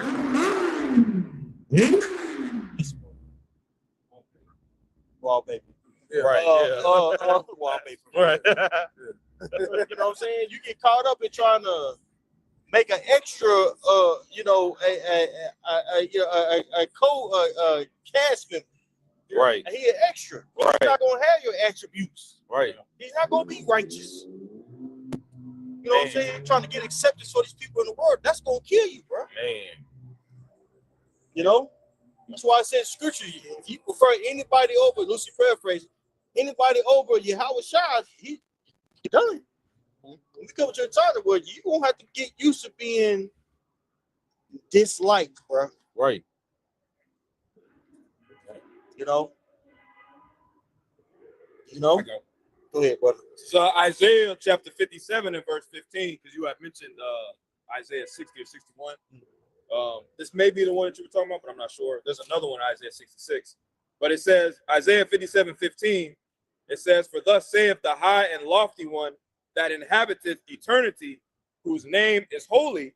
Wallpaper. Yeah. Right. Wallpaper. Right. You know what I'm saying? You get caught up in trying to make an extra, cast member. Right. He an extra. Right. He's not gonna have your attributes. Right. He's not gonna be righteous. You know what I'm saying? Trying to get acceptance for these people in the world, that's gonna kill you, bro. Man. You know? That's why I said scripture. If you prefer anybody over, Lucy paraphrase, anybody over Yahweh Shai, he done. When we come to a time where you gonna have to get used to being disliked, bro. Right. You know. Go ahead, brother. So Isaiah chapter 57 and verse 15, because you had mentioned Isaiah 60 or 61. This may be the one that you were talking about, but I'm not sure. There's another one, Isaiah 66. But it says, Isaiah 57:15, it says, for thus saith the high and lofty one that inhabiteth eternity, whose name is holy.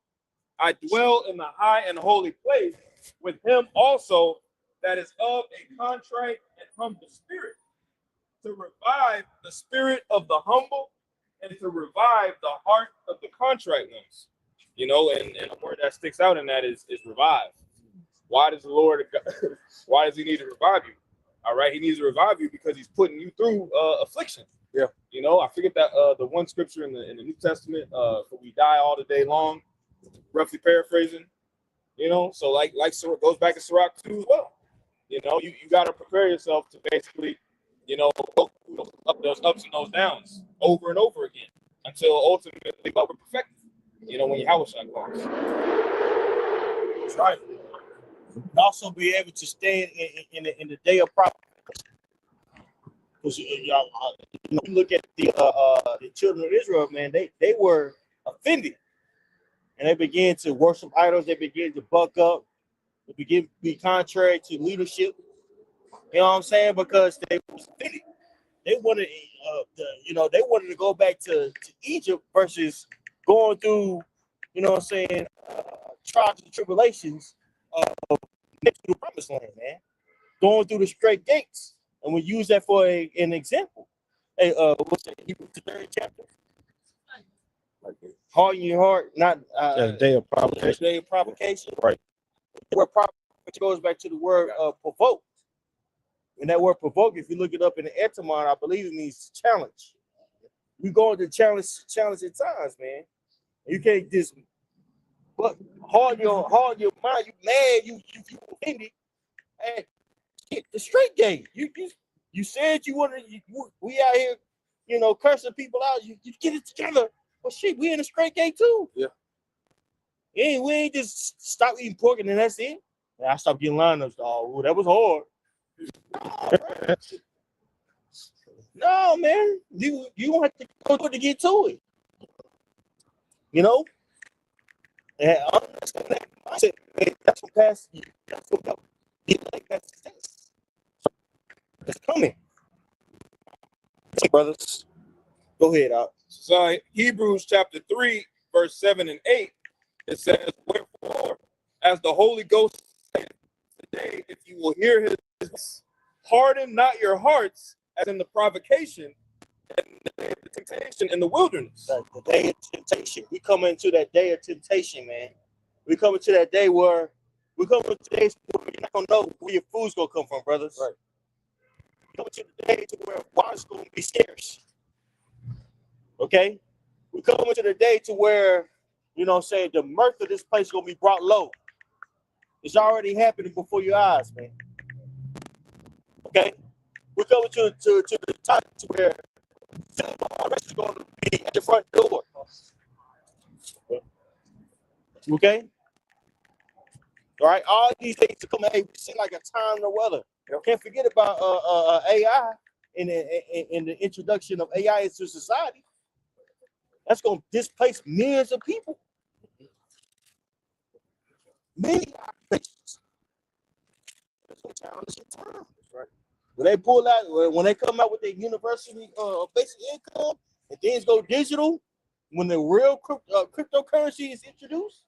I dwell in the high and holy place with him also that is of a contrite and humble spirit, to revive the spirit of the humble and to revive the heart of the contrite ones. You know, and a word that sticks out in that is revive. Why does the Lord, why does he need to revive you? All right, he needs to revive you because he's putting you through affliction. Yeah. You know, I forget that the one scripture in the New Testament, for we die all the day long, roughly paraphrasing. You know, so so it goes back to Sirach 2 as well. You know, you got to prepare yourself to basically, you know, go through those ups and those downs over and over again until ultimately we're perfected. You know, when Yahweh comes. That's right. And also be able to stand in the day of prophet. Because you look at the children of Israel, man, they were offended. And they began to worship idols. They began to buck up. They began to be contrary to leadership. You know what I'm saying? Because they were offended. They wanted, they wanted to go back to Egypt versus going through, you know what I'm saying, trials and tribulations of the promised land, man. Going through the straight gates. And we use that for an example. Hey, what's that? Hebrews the 3rd chapter. Harden your heart, not day of provocation. Day of provocation. Right. The word provocation goes back to the word provoke. And that word provoke, if you look it up in the etymon, I believe it means challenge. We go into challenging times, man. You can't just harden your mind. You mad? You offended? And get the straight game. You said you wanted. We out here, you know, cursing people out. You get it together. Well, shit, we in a straight game too. Yeah. We ain't just stop eating pork and then that's it. And I stopped getting lineups. Oh, that was hard. No, man. You don't have to go to get to it. You know? And I understand that mindset, man, that's what past you. That's what you like that success. It's coming. Brothers. Go ahead, Al. So Hebrews chapter 3, verse 7 and 8, it says, wherefore, as the Holy Ghost said today, if you will hear his voice, harden not your hearts as in the provocation and the temptation in the wilderness. The day of temptation. We come into that day of temptation, man. We come into that day where we come into days where you're not gonna know where your food's gonna come from, brothers. Right. We come into the day to where water's gonna be scarce. Okay? We come into the day to where, you know what I'm saying, the mirth of this place is gonna be brought low. It's already happening before your eyes, man. Okay? We're coming to the time to where the rest is going to be at the front door. Okay? All right, all these things to come at, we seem like a time no other. Can't forget about AI and the introduction of AI into society. That's going to displace millions of people. Many occupations. Right. When they pull out, when they come out with their university basic income, and things go digital, when the real cryptocurrency is introduced,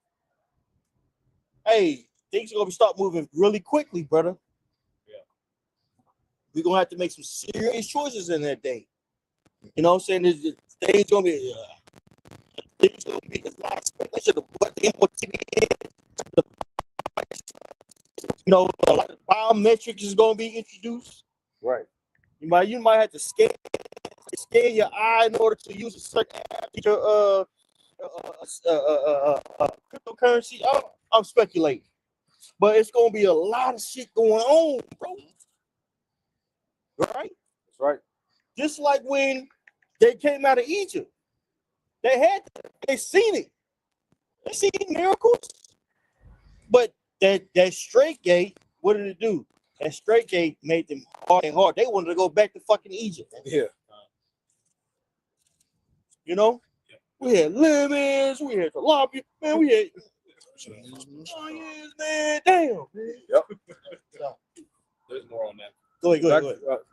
hey, things are gonna start moving really quickly, brother. Yeah. We're gonna have to make some serious choices in that day. You know what I'm saying? Things gonna be a lot of speculation of what the you know, a lot of biometrics is gonna be introduced. Right. You might have to scan your eye in order to use a certain app, your cryptocurrency. I'm speculating, but it's gonna be a lot of shit going on, bro. Right? That's right. Just like when they came out of Egypt, they seen it. They seen miracles, but that straight gate, what did it do? That straight gate made them hard and hard. They wanted to go back to fucking Egypt. Yeah. You know? Yeah. We had lemons, we had tilapia, man, we had onions, man, damn. Man. Yep. There's more on that. Go ahead.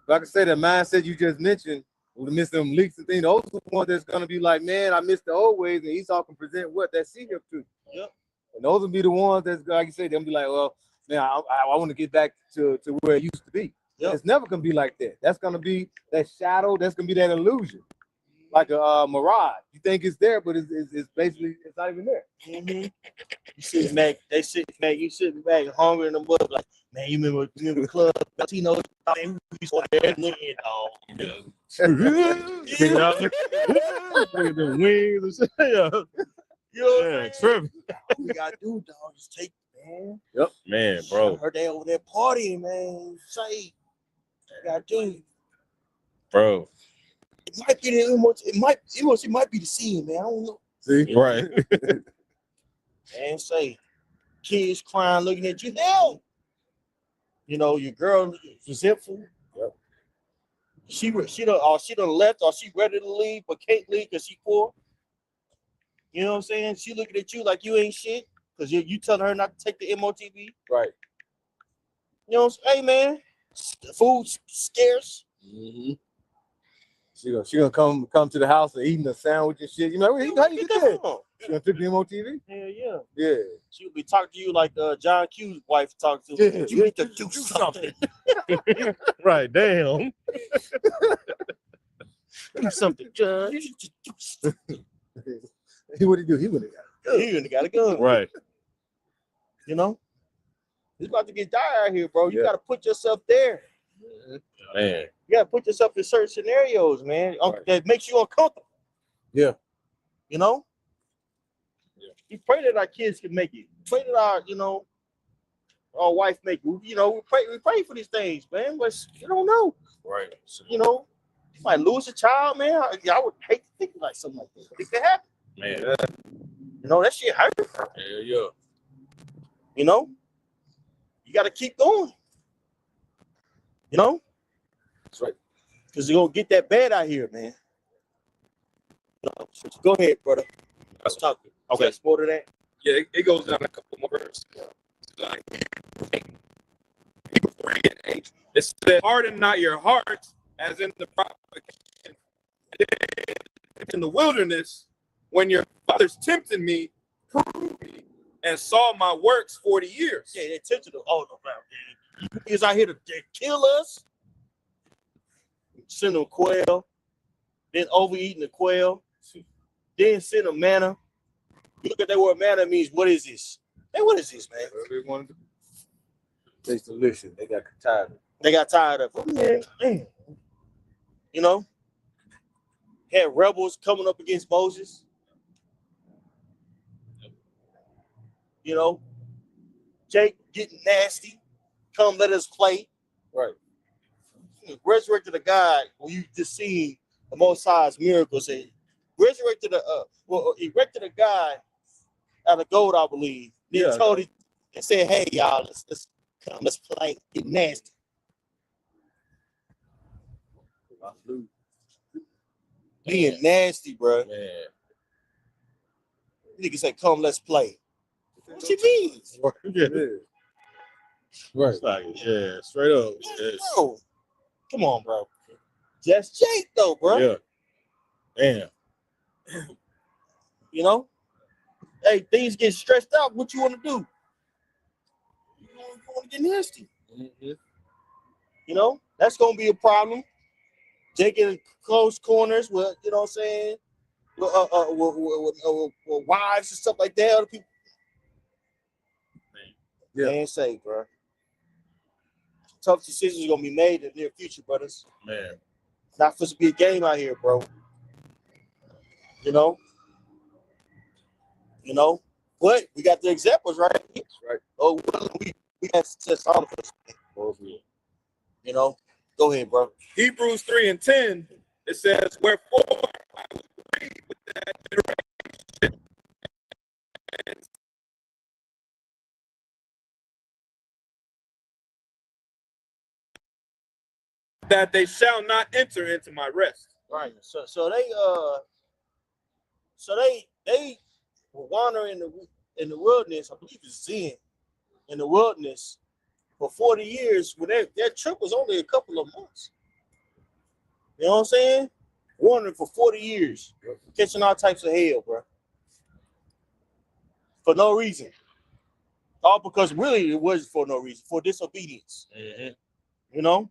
Like I said, the mindset you just mentioned, with the midst of them leaks and things, those are the ones that's gonna be like, man, I miss the old ways, and Esau can present what that seed up to. Yep. And those will be the ones that's, like you said, they'll be like, well, Now I want to get back to where it used to be. Yep. It's never gonna be like that. That's gonna be that shadow. That's gonna be that illusion, like a mirage. You think it's there, but it's basically it's not even there. Mm-hmm. You sit back, you sitting back hungry in the mud, like, man, you remember club Latino, man, we used to there and dog. Look at them wings and shit. Yeah. You know what Yeah, I'm saying? tripping. All we gotta do, dog, is take, man. Yep. Man, I bro. heard they over there partying, man. Say, you gotta do. Bro. It might be it might be the scene, man. I don't know. See, Right. And say, kids crying, looking at you. Hell, you know your girl is resentful. Yep. She done left, or she ready to leave but can't leave because she poor. You know what I'm saying? She looking at you like you ain't shit because you telling her not to take the MOTV. right? You know what I'm saying? Hey man, the food's scarce. Mm-hmm. She gonna come to the house and eating a sandwich and shit. You know how you get there? from? She gonna take the MOTV? Hell yeah. Yeah. She'll be talking to you like John Q's wife talks to. Yeah. You need to do something. Right. Damn. Do something, John. You need to do something. What he do? He would have got it. He even got a gun. Right. You know? It's about to get dire out here, bro. You Yeah. gotta put yourself there. Man. You gotta put yourself in certain scenarios, man. Right. That makes you uncomfortable. Yeah. You know? Yeah. We pray that our kids can make it. Pray that our wife make it. You know, we pray for these things, man. But you don't know. Right. You know, you might lose a child, man. I would hate to think like something like that. But it could happen. Man. You know, that shit hurt. Hell yeah. You know? You gotta keep going. You know? That's right. Because you're gonna get that bad out here, man. Go ahead, brother. Let's talk. Okay. More to that. Yeah, it goes down a couple more verses. Like, it said, harden not your hearts, as in the provocation in the wilderness, when your fathers tempted me, proved me, and saw my works 40 years. Yeah, they tempted them. Oh, no, man. He's out here to kill us. Send them quail. Then overeating the quail. Then send them manna. You look at that word manna means, what is this? Hey, what is this, man? Whatever they want to do. Tastes delicious. They got tired of it. They got tired of it. Man. You know? Had rebels coming up against Moses. You know? Jake getting nasty. Come let us play. Right. Resurrected a guy when you just seen the Most High's miracles. And resurrected erected a guy out of gold, I believe. Then told him and said, "Hey y'all, let's come, let's play, get nasty." Being nasty, bro. Man. Nigga say, "Come, let's play." What she means? Yeah. Right. It's like, yeah, straight up. Yes. Bro, come on, bro. Just Jake, though, bro. Yeah. Damn. You know? Hey, things get stressed out. What you want to do? You want to get nasty. Mm-hmm. You know? That's going to be a problem. Jake in close corners with, you know what I'm saying? With wives and stuff like that. Other people. Yeah. Can't say, bro. Tough decisions are going to be made in the near future, brothers. Man. It's not supposed to be a game out here, bro. You know? You know? But we got the examples, right? Right. Oh, we got success, all of us. You know? Go ahead, bro. Hebrews 3:10, it says, wherefore I was grieved with that generation, that they shall not enter into my rest. Right. So they were wandering in the wilderness. I believe it's Zen in the wilderness for 40 years. When their trip was only a couple of months. You know what I'm saying? Wandering for 40 years, catching all types of hell, bro. For no reason. All because really it was for no reason, for disobedience. You know,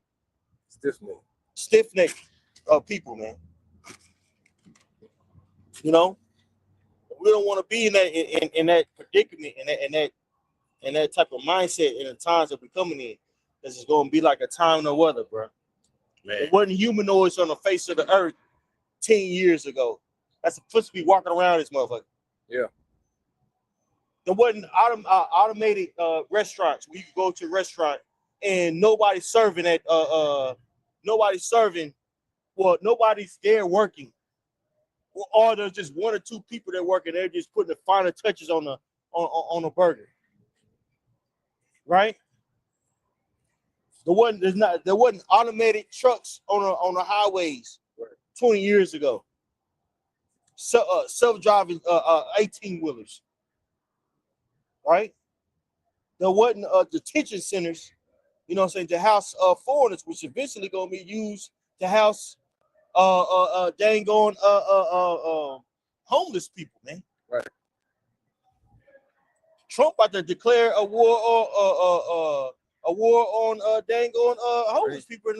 stiff neck people, man. You know, we don't want to be in that predicament, in that type of mindset in the times that we're coming in. This is going to be like a time no other, bro. Man. It wasn't humanoids on the face of the earth 10 years ago. That's supposed to be walking around this motherfucker. Yeah. There wasn't automated restaurants where you could go to a restaurant and nobody's serving at nobody's there working. Or there's just one or two people that work and they're just putting the finer touches on a burger. Right? There wasn't automated trucks on the highways 20 years ago. So self-driving 18-wheelers. Right? There wasn't detention centers, you know what I'm saying, to house foreigners, which eventually gonna be used to house dang on homeless people, man. Right. Trump about to declare a war on dang on homeless people in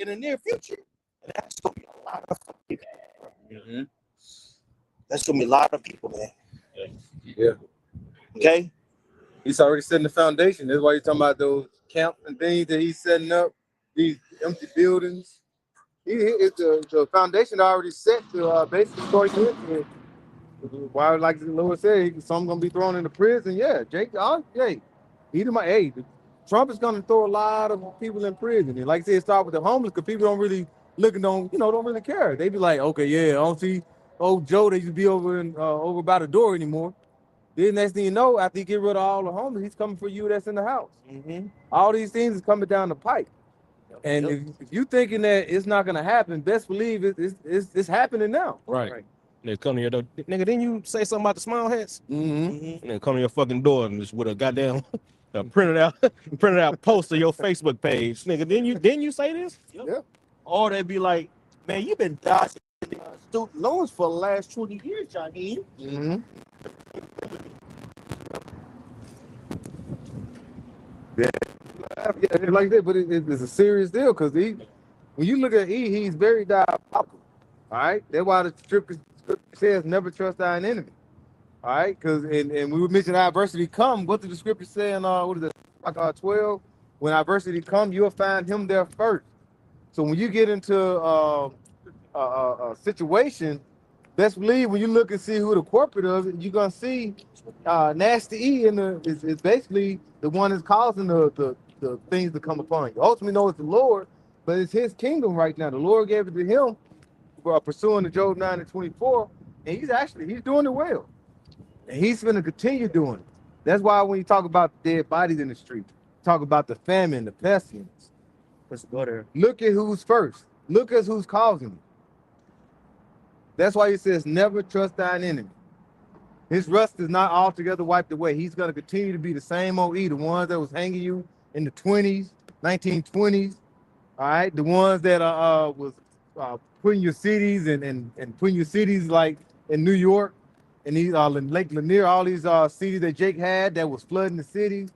the near future. And that's gonna be a lot of people. Mm-hmm. That's gonna be a lot of people, man. Yeah. Okay. He's already setting the foundation. That's why you're talking about those camps and things that he's setting up, these empty buildings. The foundation already set to basically start into. Why, like the Lord said, some gonna be thrown into prison. Yeah, Jake. Trump is gonna throw a lot of people in prison. And like I said, start with the homeless because people don't really don't really care. They be like, okay, yeah, I don't see old Joe. They used to be over by the door anymore. Then next thing you know, after you get rid of all the homeless, he's coming for you that's in the house. Mm-hmm. All these things is coming down the pipe. And if you thinking that it's not gonna happen, best believe it's happening now. Right. They come to your door, nigga. Didn't you say something about the small hats? And they come to your fucking door and just with a goddamn printed out post of your Facebook page, nigga. Didn't you say this? Yep. Yeah. Or they'd be like, man, you've been dodging student loans for the last 20 years, Johnny. Mm-hmm. Yeah, like that, but it's a serious deal because when you look at he's very diabolical. All right, that's why the scripture says never trust thine enemy. All right, because and we would mention adversity come. What did the scripture say in 12? When adversity come, you'll find him there first. So when you get into a situation, best believe when you look and see who the corporate of it, you're gonna see Nasty E is basically the one that's causing the things to come upon you. Ultimately, know it's the Lord, but it's His kingdom right now. The Lord gave it to Him for pursuing the Job 9:24, and He's doing it well, and He's going to continue doing it. That's why when you talk about dead bodies in the street, talk about the famine, the pestilence. Let's go there. Look at who's first. Look at who's causing it. That's why He says, "Never trust thine enemy." His rust is not altogether wiped away. He's going to continue to be the same OE, the ones that was hanging you in the 1920s, all right? The ones that was putting your cities and putting your cities like in New York and these in Lake Lanier, all these cities that Jake had that was flooding the cities.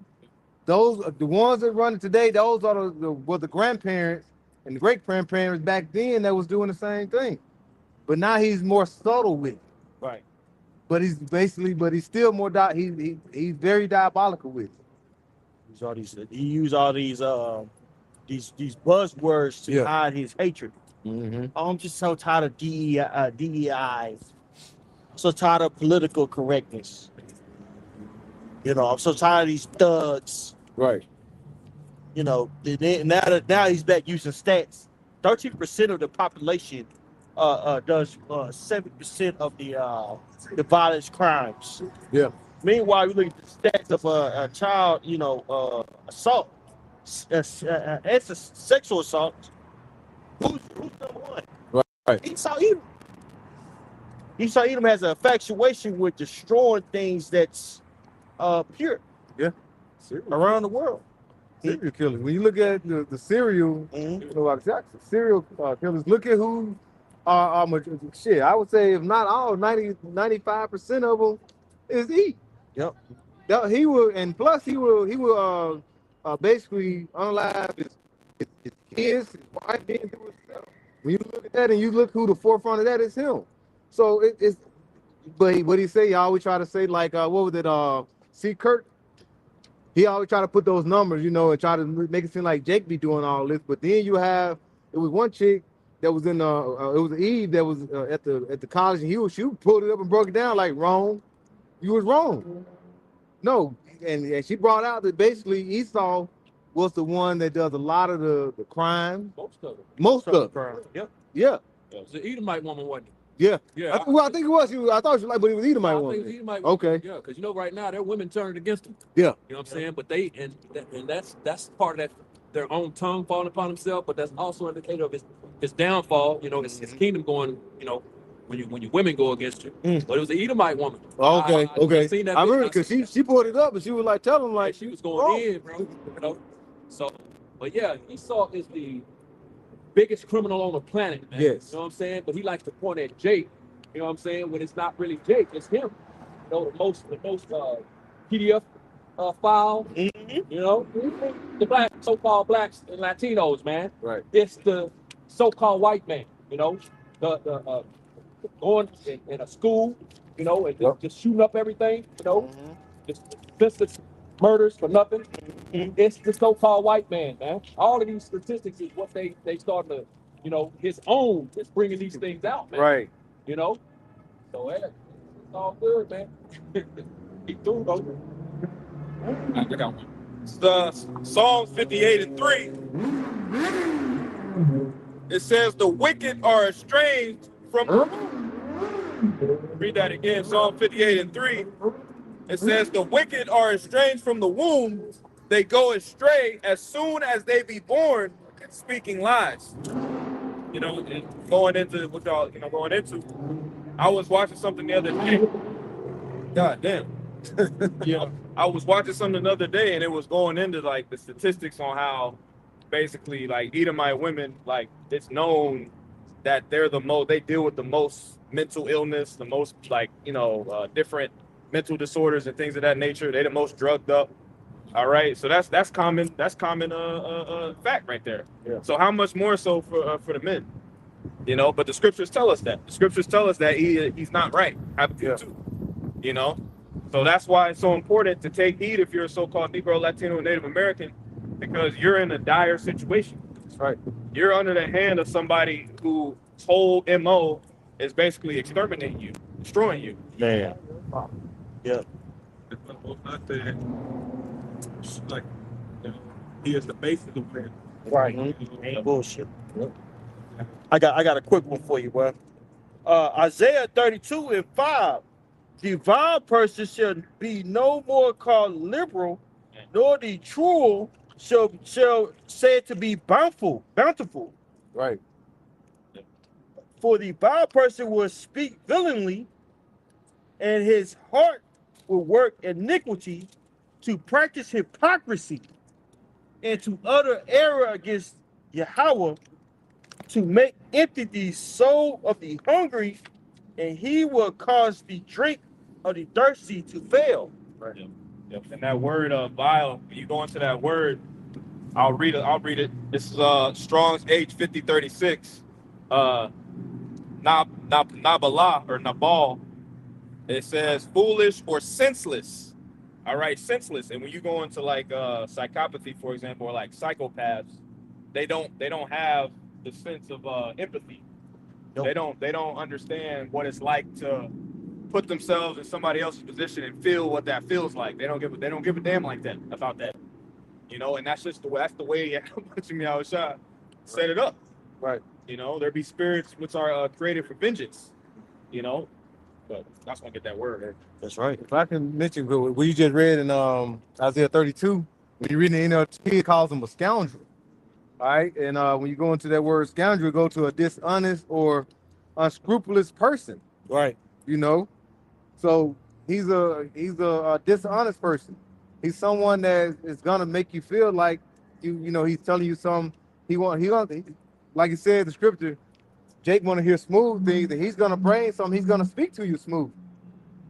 Those are the ones that run it today. Those are the grandparents and the great-grandparents back then that was doing the same thing. But now he's more subtle with it. Right. But he's still more he's very diabolical with it. He used all these buzzwords to hide his hatred. Mm-hmm. Oh, I'm just so tired of DEI. So tired of political correctness. I'm so tired of these thugs. Right. Now he's back using stats. 13% of the population does 7% of the violence crimes. Yeah. Meanwhile, we look at the stats of a child, assault, it's a sexual assault. Who's number one? Right. Esau Edom. Esau Edom has an infatuation with destroying things that's pure. Yeah. Around the world. Serial killers. When you look at the serial, serial killers, look at who shit. I would say if not all, 95% of them is E. Yep. He will, and plus he will basically unalive his kids, his wife, and do himself. When you look at that and you look who the forefront of that is him. So it's, but what he say? He always try to say like, what was it? See Kurt. He always try to put those numbers, and try to make it seem like Jake be doing all this. But then you have, it was one chick that was in it was Eve that was at the college, and she pulled it up and broke it down like, wrong, you was wrong. No, and she brought out that basically Esau was the one that does a lot of the crime. Most of it. Crime. Yep. Yeah. It's the Edomite woman, wasn't it? Yeah. Yeah. I think it was. I thought she was like, but it was Edomite I woman. think it's Edomite woman. Okay. Yeah, because right now their women turned against them. Yeah. You know what I'm saying? But they and that's part of that, their own tongue falling upon himself. But that's also an indicator of his downfall. His kingdom going. When your women go against you. But it was the Edomite woman. Okay. I seen that I remember video. because she pulled it up and she was like telling him like she was going in, bro. So, but yeah, Esau is the biggest criminal on the planet, man. Yes. You know what I'm saying? But he likes to point at Jake. You know what I'm saying? When it's not really Jake, it's him. The most PDF file. The black so-called blacks and Latinos, man. Right. It's the so-called white man. The going in a school, and just shooting up everything. Just murders for nothing. It's the so-called white man, man. All of these statistics is what they starting to, his own is bringing these things out, man. Right. So it's all good, man. He threw though. I got one. It's the Psalms 58:3. It says the wicked are estranged from. Read that again. Psalm 58:3. It says the wicked are estranged from the womb. They go astray as soon as they be born, speaking lies. And going into what y'all going into. I was watching something the other day. God damn. Yeah. I was watching something the other day and it was going into like the statistics on how basically like Edomite women, like it's known that they're they deal with the most mental illness, the most different mental disorders and things of that nature. They're the most drugged up. All right. So that's common fact right there. Yeah. So how much more so for the men? But the scriptures tell us that. The scriptures tell us that he's not right. Too. So that's why it's so important to take heed if you're a so-called Negro, Latino, and Native American, because you're in a dire situation. That's right. You're under the hand of somebody whose whole MO is basically exterminating you, destroying you. Man. Yeah. Like, he is the basis of prayer. Right. Ain't bullshit. I got a quick one for you, bro. Isaiah 32:5. The vile person shall be no more called liberal, nor the true shall said to be bountiful. Right. For the vile person will speak villainly, and his heart will work iniquity, to practice hypocrisy, and to utter error against Yahweh, to make empty the soul of the hungry, and he will cause the drink of the thirsty to fail. Right. Yep. And that word vile, when you go into that word, I'll read it. This is Strong's H5036. Nabala or Nabal. It says foolish or senseless. All right, senseless. And when you go into like psychopathy, for example, or like psychopaths, they don't have the sense of empathy. Nope. They don't understand what it's like to put themselves in somebody else's position and feel what that feels like. They don't give a damn like that about that. And that's just the way Shah set it up. Right. There be spirits which are created for vengeance. But that's gonna get that word. Man. That's right. If I can mention what you just read in Isaiah 32, when you read the NLT, it calls him a scoundrel. All right, and when you go into that word scoundrel, go to a dishonest or unscrupulous person. Right. So he's a dishonest person. He's someone that is gonna make you feel like he's telling you something. Like he said in the scripture, Jake want to hear smooth things, and he's gonna bring something. He's gonna speak to you smooth.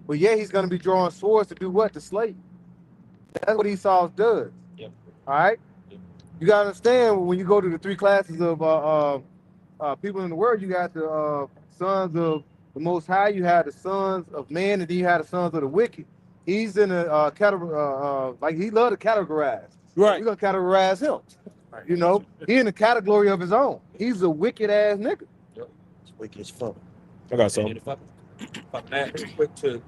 But yeah, he's gonna be drawing swords to do what? To slay. That's what Esau does. Yep. All right. Yep. You gotta understand when you go to the three classes of people in the world, you got the sons of the Most High, you have the sons of man, and then you have the sons of the wicked. He's in a category, like he love to categorize. Right. We're gonna categorize him. You know, he in a category of his own. He's a wicked ass nigga. It's wicked as fuck. I got And something. if I can add real quick to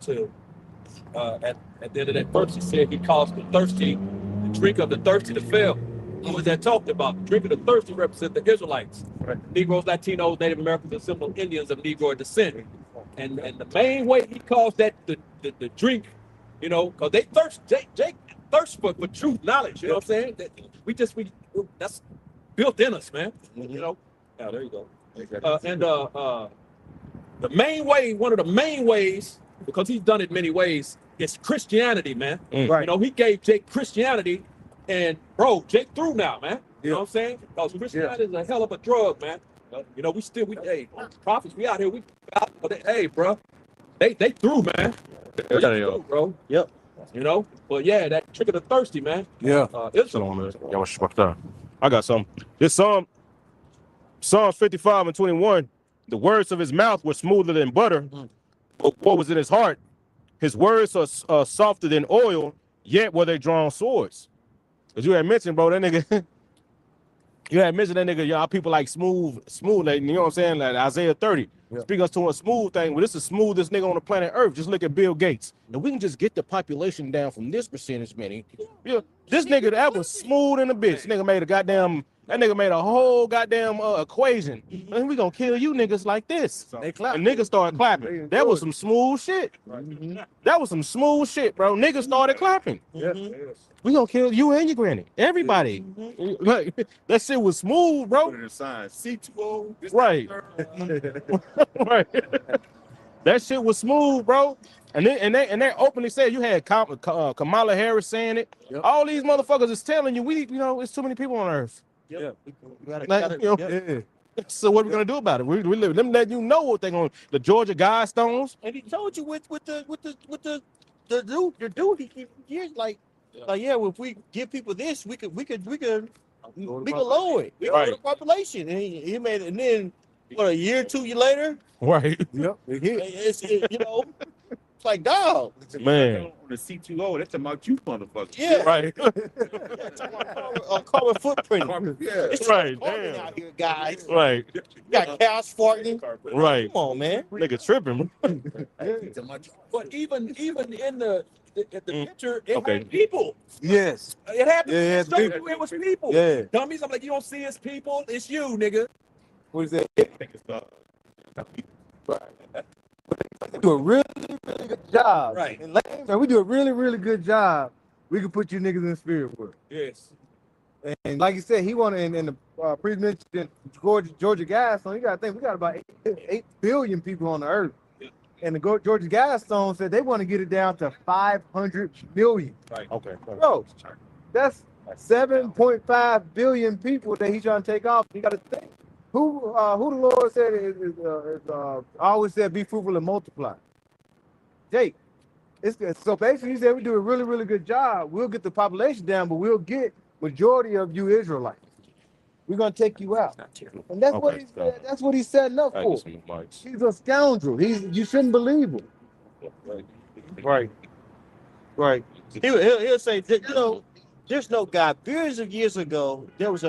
at the end of that verse, he said he caused the thirsty, the drink of the thirsty to fail. What was that talked about? The drink of the thirsty represent the Israelites, Right. Negroes, Latinos, Native Americans, and simple Indians of Negro descent. And the main way he caused that the drink, you know, because they thirst for truth, knowledge. You know what I'm saying? That we that's built in us, man. You know. Yeah, there you go. The main way, one of the main ways, because he's done it many ways, is Christianity, man. Mm. You know, he gave Jake Christianity, and bro, Jake through now, man. You know what I'm saying? Because Christianity is a hell of a drug, man. You know, hey, prophets, we out here, hey, bro, they through, man. They through, bro. Yep. You know, but yeah, that trick of the thirsty, man. Yeah. I got something. This Psalm 55 and 21. The words of his mouth were smoother than butter, but what was in his heart? His words are softer than oil, yet were they drawn swords. Because you had mentioned, bro, that nigga. You had mentioned that nigga, y'all people like smooth, like, you know what I'm saying? Like Isaiah 30. Yeah. Speak us to a smooth thing. Well, this is the smoothest nigga on the planet Earth. Just look at Bill Gates. And we can just get the population down from this percentage, many. Yeah. This nigga, that was smooth in the bitch. Nigga made that nigga made a whole goddamn equation. And we gonna kill you niggas like this. They clap. And niggas started clapping. That was some smooth shit. That was some smooth shit, bro. Niggas started clapping. We gonna kill you and your granny. Everybody. Like, that shit was smooth, bro. Put it in sign. C2O. Right. Right. That shit was smooth, bro. And they openly said, you had Kamala Harris saying it. Yep. All these motherfuckers is telling you, it's too many people on Earth. Yep. So what are we gonna do about it? We live. Them let you know what they're gonna. The Georgia Guidestones. And he told you with the dude he's like yeah, well, if we give people this, we could lower it. We Right. lower the population. And he made it, and then what, a year, 2 years later, Right. Yep. it's you know, it's like dog. Man. On the C2O, that's about you, motherfucker. Yeah. Right. Carbon footprint. Yeah. It's Right, carbon damn. out here, guys. Right. You got cows farting. Right. Come on, man. Nigga tripping. But even in the picture, it Okay. had people. Yes. It had Yeah, to show you it was people. Yeah. Dummies, I'm like, you don't see it's people, it's you, nigga. What is that? We do a really, really good job. Right. And we do a really, really good job. We can put you niggas in the spirit world. Yes. And like you said, he wanted in the pre-mentioned Georgia Guidestone. You got to think we got about 8 billion people on the earth. And the Georgia Guidestone said they want to get it down to 500 million. Right. Okay. Bro, that's 7.5 billion people that he's trying to take off. You got to think who the Lord said I always said be fruitful and multiply. Jake, so basically he said we do a really, really good job. We'll get the population down, but we'll get majority of you Israelites. We're gonna take you out, and that's what he's setting up for. He's a scoundrel. You shouldn't believe him. Right. He'll say, you know, there's no God. Billions of years ago, there was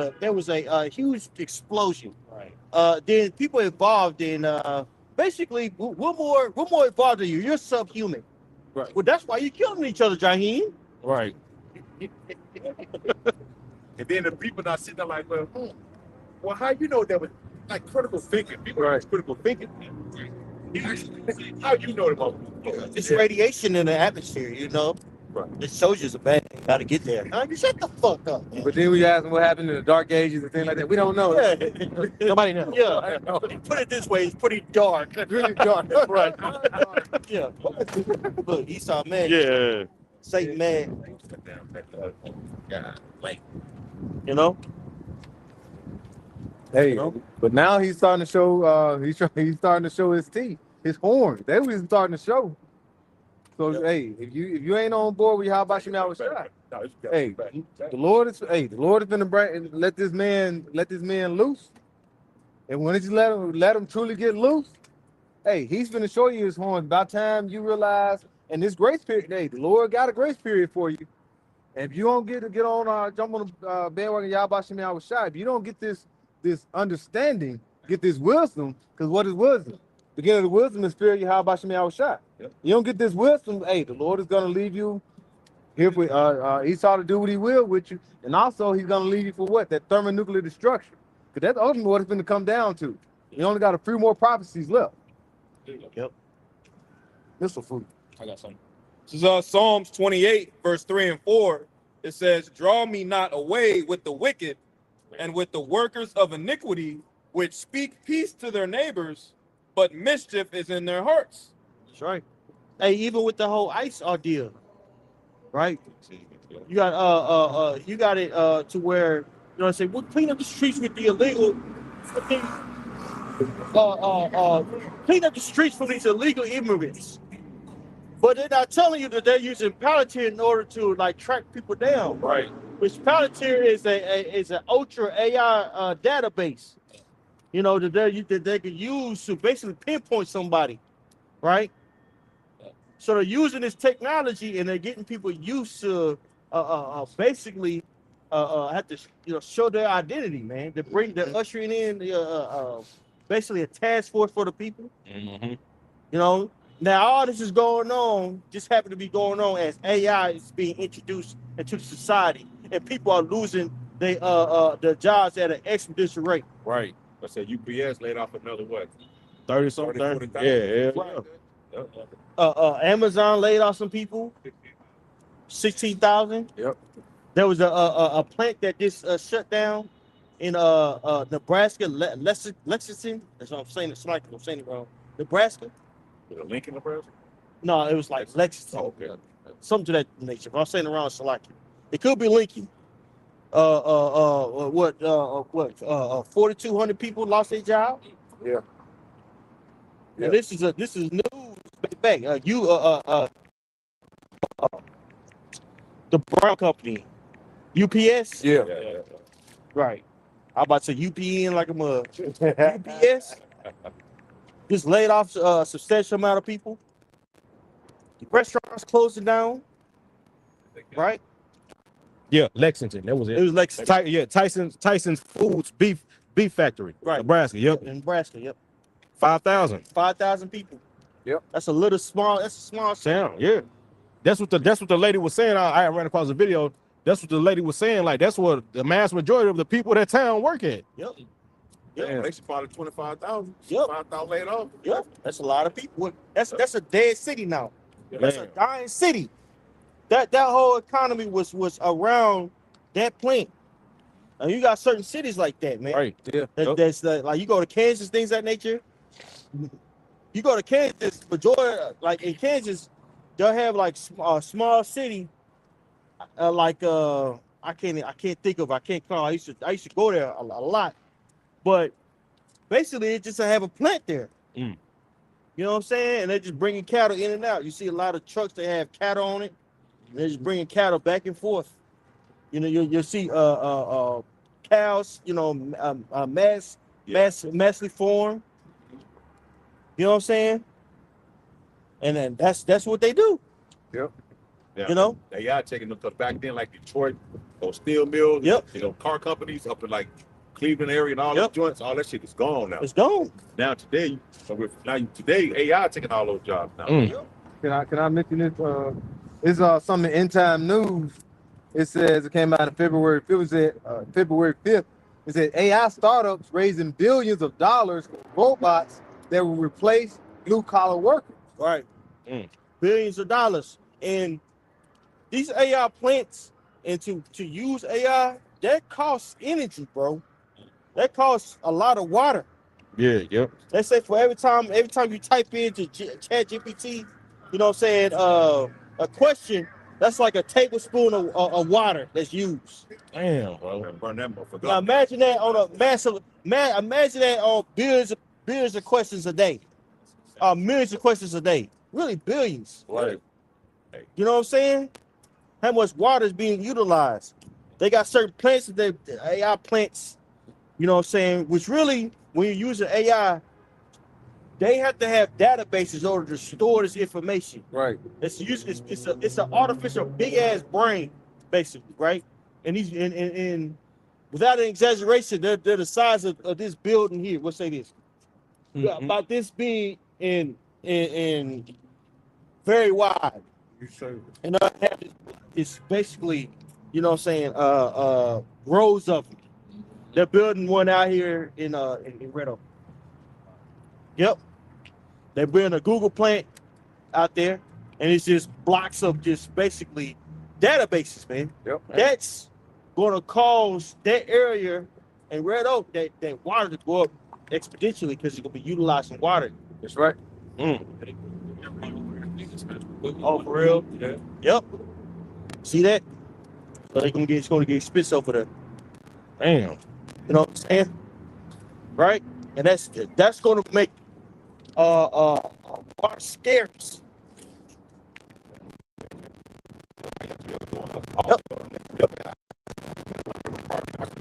a huge explosion. Right. Then people involved in basically we're more involved than you. You're subhuman. Right. Well, that's why you're killing each other, Jaheem. Right. And then the people not sitting there like, well, how you know that was like critical thinking? People are critical thinking. How you know about It's radiation in the atmosphere, you know. Right. The soldiers are bad. Got to get there. You shut the fuck up, man. But then we ask them what happened in the dark ages and things like that. We don't know. Yeah. Nobody knows. Yeah. Put it this way, it's pretty dark. Really dark. Right. Yeah. Look, Esau, man. Yeah. Satan, man. You know. Hey, but now he's starting to show. He's starting to show his teeth, his horns. That's what he's starting to show. So hey, if you ain't on board with how about you now with shot, Hey, the Lord is gonna let this man loose. And when you let him truly get loose, hey, he's gonna show you his horns. By the time you realize, and this grace period, hey, the Lord got a grace period for you. And if you don't get on, jump on the bandwagon, Yahweh Shem Yahweh Shai, if you don't get this understanding, get this wisdom, because what is wisdom? Beginning of the wisdom is fear Yahweh Shem Yahweh Shai. Yep. You don't get this wisdom, hey, the Lord is gonna leave you here for Esau to do what he will with you, and also he's gonna leave you for what? That thermonuclear destruction. Because that's ultimately what it's going to come down to. You only got a few more prophecies left. Yep. Missile food. I got something. This is Psalms 28, verse 3 and 4. It says, "Draw me not away with the wicked and with the workers of iniquity, which speak peace to their neighbors, but mischief is in their hearts." That's right. Hey, even with the whole ICE ordeal, right? You got it to where, you know what I'm saying, we'll clean up the streets with the illegal, clean up the streets for these illegal immigrants. But they're not telling you that they're using Palantir in order to like track people down. Right. Which Palantir is an ultra AI database, you know, that they can use to basically pinpoint somebody, right? So they're using this technology and they're getting people used to basically have to, you know, show their identity, man. They're ushering in basically a task force for the people. Mm-hmm. You know, now all this is going on, just happen to be going on as AI is being introduced into society, and people are losing their jobs at an exponential rate. Right. I said UPS laid off another what? 30 something? 30, yeah. Right. Amazon laid off some people. 16,000. Yep. There was a plant that just shut down in Nebraska, Lexington. That's what I'm saying. It's like I'm saying it wrong. Nebraska. With a Lincoln, Nebraska? No, it was like Lexington. Oh, okay. Something to that nature. If I'm saying it wrong, it's like it could be Lincoln. 4,200 people lost their job. Yeah. And this is news back. The Brown Company, UPS. Yeah. Right. I'm about to say UPN like a mug. UPS just laid off a substantial amount of people. The restaurants closing down. Right. Yeah, Lexington. That was it. It was Lexington. Tyson's Foods beef factory. Right. Nebraska. Yep. In Nebraska. Yep. 5,000. 5,000 people. Yep. That's a small Sound. Yeah. That's what the lady was saying. I ran across a video. That's what the lady was saying. Like that's what the mass majority of the people that town work at. Yep. Yeah, they should probably 25,000. Yep. 5,000 laid off. Yep. That's a lot of people. That's a dead city now. That's a Man. dying city. That whole economy was around that plant. And you got certain cities like that, man. Right. Yeah. That's like you go to Kansas, things of that nature. You go to Kansas, majority like in Kansas, they'll have like a small city, I can't think of. I can't call. I used to go there a lot, but basically it just have a plant there. Mm. You know what I'm saying? And they're just bringing cattle in and out. You see a lot of trucks that have cattle on it. And they're just bringing cattle back and forth. You know, you'll see cows. You know, massively formed. You know what I'm saying? And then that's what they do. Yep. Yeah. You know? They are taking them to back then, like Detroit, those steel mills. Yep. You know, car companies up in like Cleveland area and all Yep. those joints. All that shit is gone now. It's gone. Now today, today AI taking all those jobs now. Can I mention this? It's something in End Time News. It says it came out in February 5th. It said AI startups raising billions of dollars for robots that will replace blue collar workers. Right. Mm. Billions of dollars. And these AI plants, and to use AI, that costs energy, bro. That costs a lot of water. Yeah, yep. They say for every time you type into Chat GPT, you know what I'm saying, a question, that's like a tablespoon of water that's used. Damn, bro. Burn that motherfucker. Now imagine that on a massive imagine that on billions of questions a day. Millions of questions a day. Really billions. Right. You know what I'm saying? how much water is being utilized. They got certain plants that the AI plants, you know what I'm saying, which really, when you're using AI, they have to have databases in order to store this information. Right. It's an artificial big ass brain, basically, right? And these and without an exaggeration, they're the size of this building here. We'll say this. About this being in very wide. And it's basically, you know what I'm saying, rows of them. They're building one out here in Red Oak. Yep. They're building a Google plant out there, and it's just blocks of just basically databases, man. Yep. That's gonna cause that area in Red Oak, that water to go up exponentially because it's gonna be utilizing water. That's right. Oh, for real? Yeah. Yep. See that? So it's gonna get spits over there. Damn. You know what I'm saying? Right? And that's gonna make water scarce. Yep.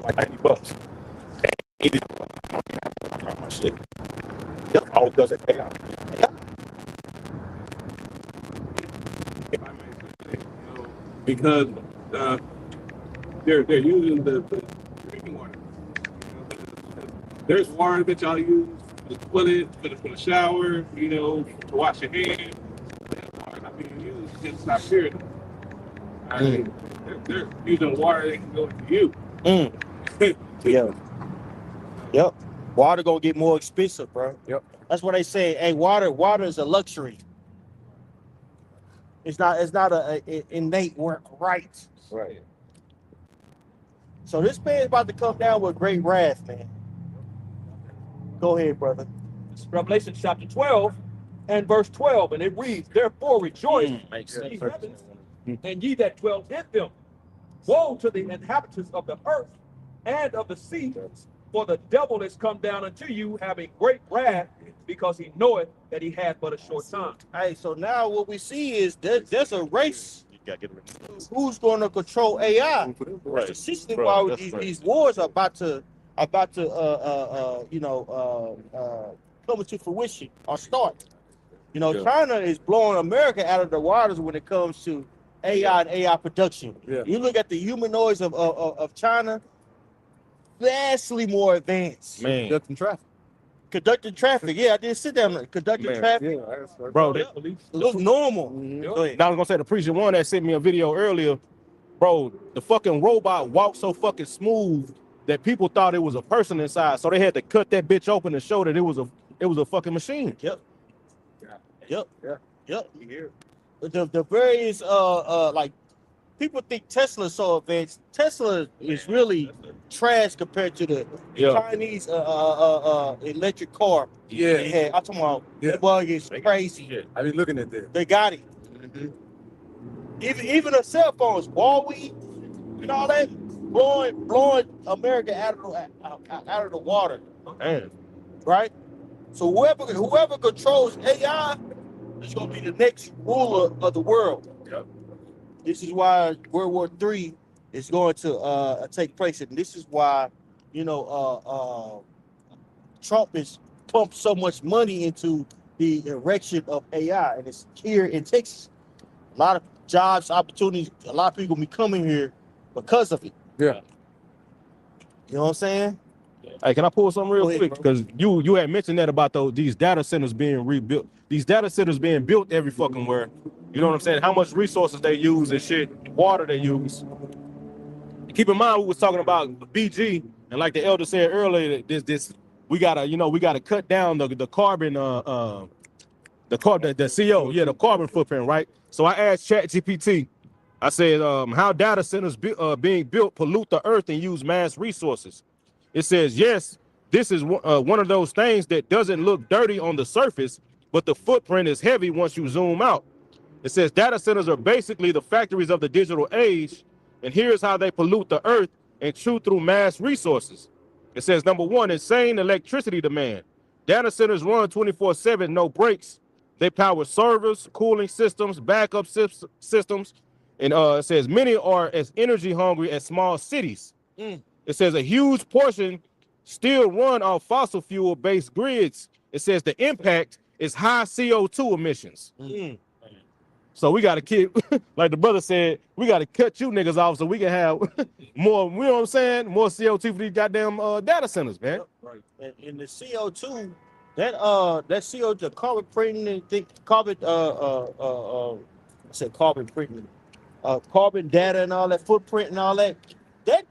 Like $90. Shit. Yep. All does it pay out. Yep. Because they're using the drinking water. There's water that y'all use for the toilet, for the shower, you know, to wash your hands. That water not being used because it's not pure enough. I mean, they're using water that can go into you. Yeah. Yep. Water gonna get more expensive, bro. Yep. That's what they say. Hey, water is a luxury. It's not a innate work right. Right. So this man's about to come down with great wrath, man. Go ahead, brother. It's Revelation chapter 12 and verse 12, and it reads, "Therefore rejoice, Makes ye sense. heavens, and ye that dwell in them. Woe to the inhabitants of the earth and of the sea, for the devil is come down unto you, having great wrath, because he knoweth that he had but a short time." Hey, so now what we see is there's a race. You gotta get rid of Who's going to control AI? Right. That's essentially Bro, why that's right. these wars are about to come into fruition or start. You know, Yeah. China is blowing America out of the waters when it comes to AI and AI production. Yeah. You look at the humanoids of China, vastly more advanced. Man, Conducting traffic. Conducting traffic, yeah, I did sit down and conducting Man, traffic. Yeah, bro, Yep. they, It looks normal. Mhm. Go ahead. now I was gonna say the preacher one that sent me a video earlier, bro. The fucking robot walked so fucking smooth that people thought it was a person inside, so they had to cut that bitch open to show that it was a fucking machine. Yep. Yep. Yeah. Yep. The various like people think Tesla's so advanced. Tesla is really trash compared to the Yeah. Chinese electric car. Yeah. They had. I'm talking about Yeah. that bug is crazy. Shit. I be looking at that. They got it. Even the cell phones, Huawei, and all that, blowing America out of the water, Man, right? So whoever controls AI is gonna be the next ruler of the world. Yep. This is why World War III is going to take place, and this is why Trump has pumped so much money into the erection of AI, and it's here in Texas. A lot of jobs, opportunities, a lot of people be coming here because of it. Yeah. You know what I'm saying? hey, can I pull something real Go ahead, quick? bro. Because you had mentioned that about these data centers being rebuilt. These data centers being built every fucking where. You know what I'm saying? How much resources they use and shit, water they use. Keep in mind we was talking about BG, and like the elder said earlier, we gotta cut down the carbon the CO, the carbon footprint, right? So I asked ChatGPT, I said, how data centers being built pollute the earth and use mass resources? It says, yes, this is one of those things that doesn't look dirty on the surface, but the footprint is heavy once you zoom out. It says data centers are basically the factories of the digital age, and here's how they pollute the earth and chew through mass resources. It says, number one, insane electricity demand. Data centers run 24/7, no breaks. They power servers, cooling systems, backup systems, And it says many are as energy hungry as small cities. Mm. It says a huge portion still run off fossil fuel based grids. It says the impact is high CO2 emissions. Mm. So we got to keep, like the brother said, we got to cut you niggas off so we can have more, you know what I'm saying? More CO2 for these goddamn data centers, man. Right. And the CO2, that CO2, the carbon printing thing, I said carbon printing, carbon data and all that, footprint and all that, that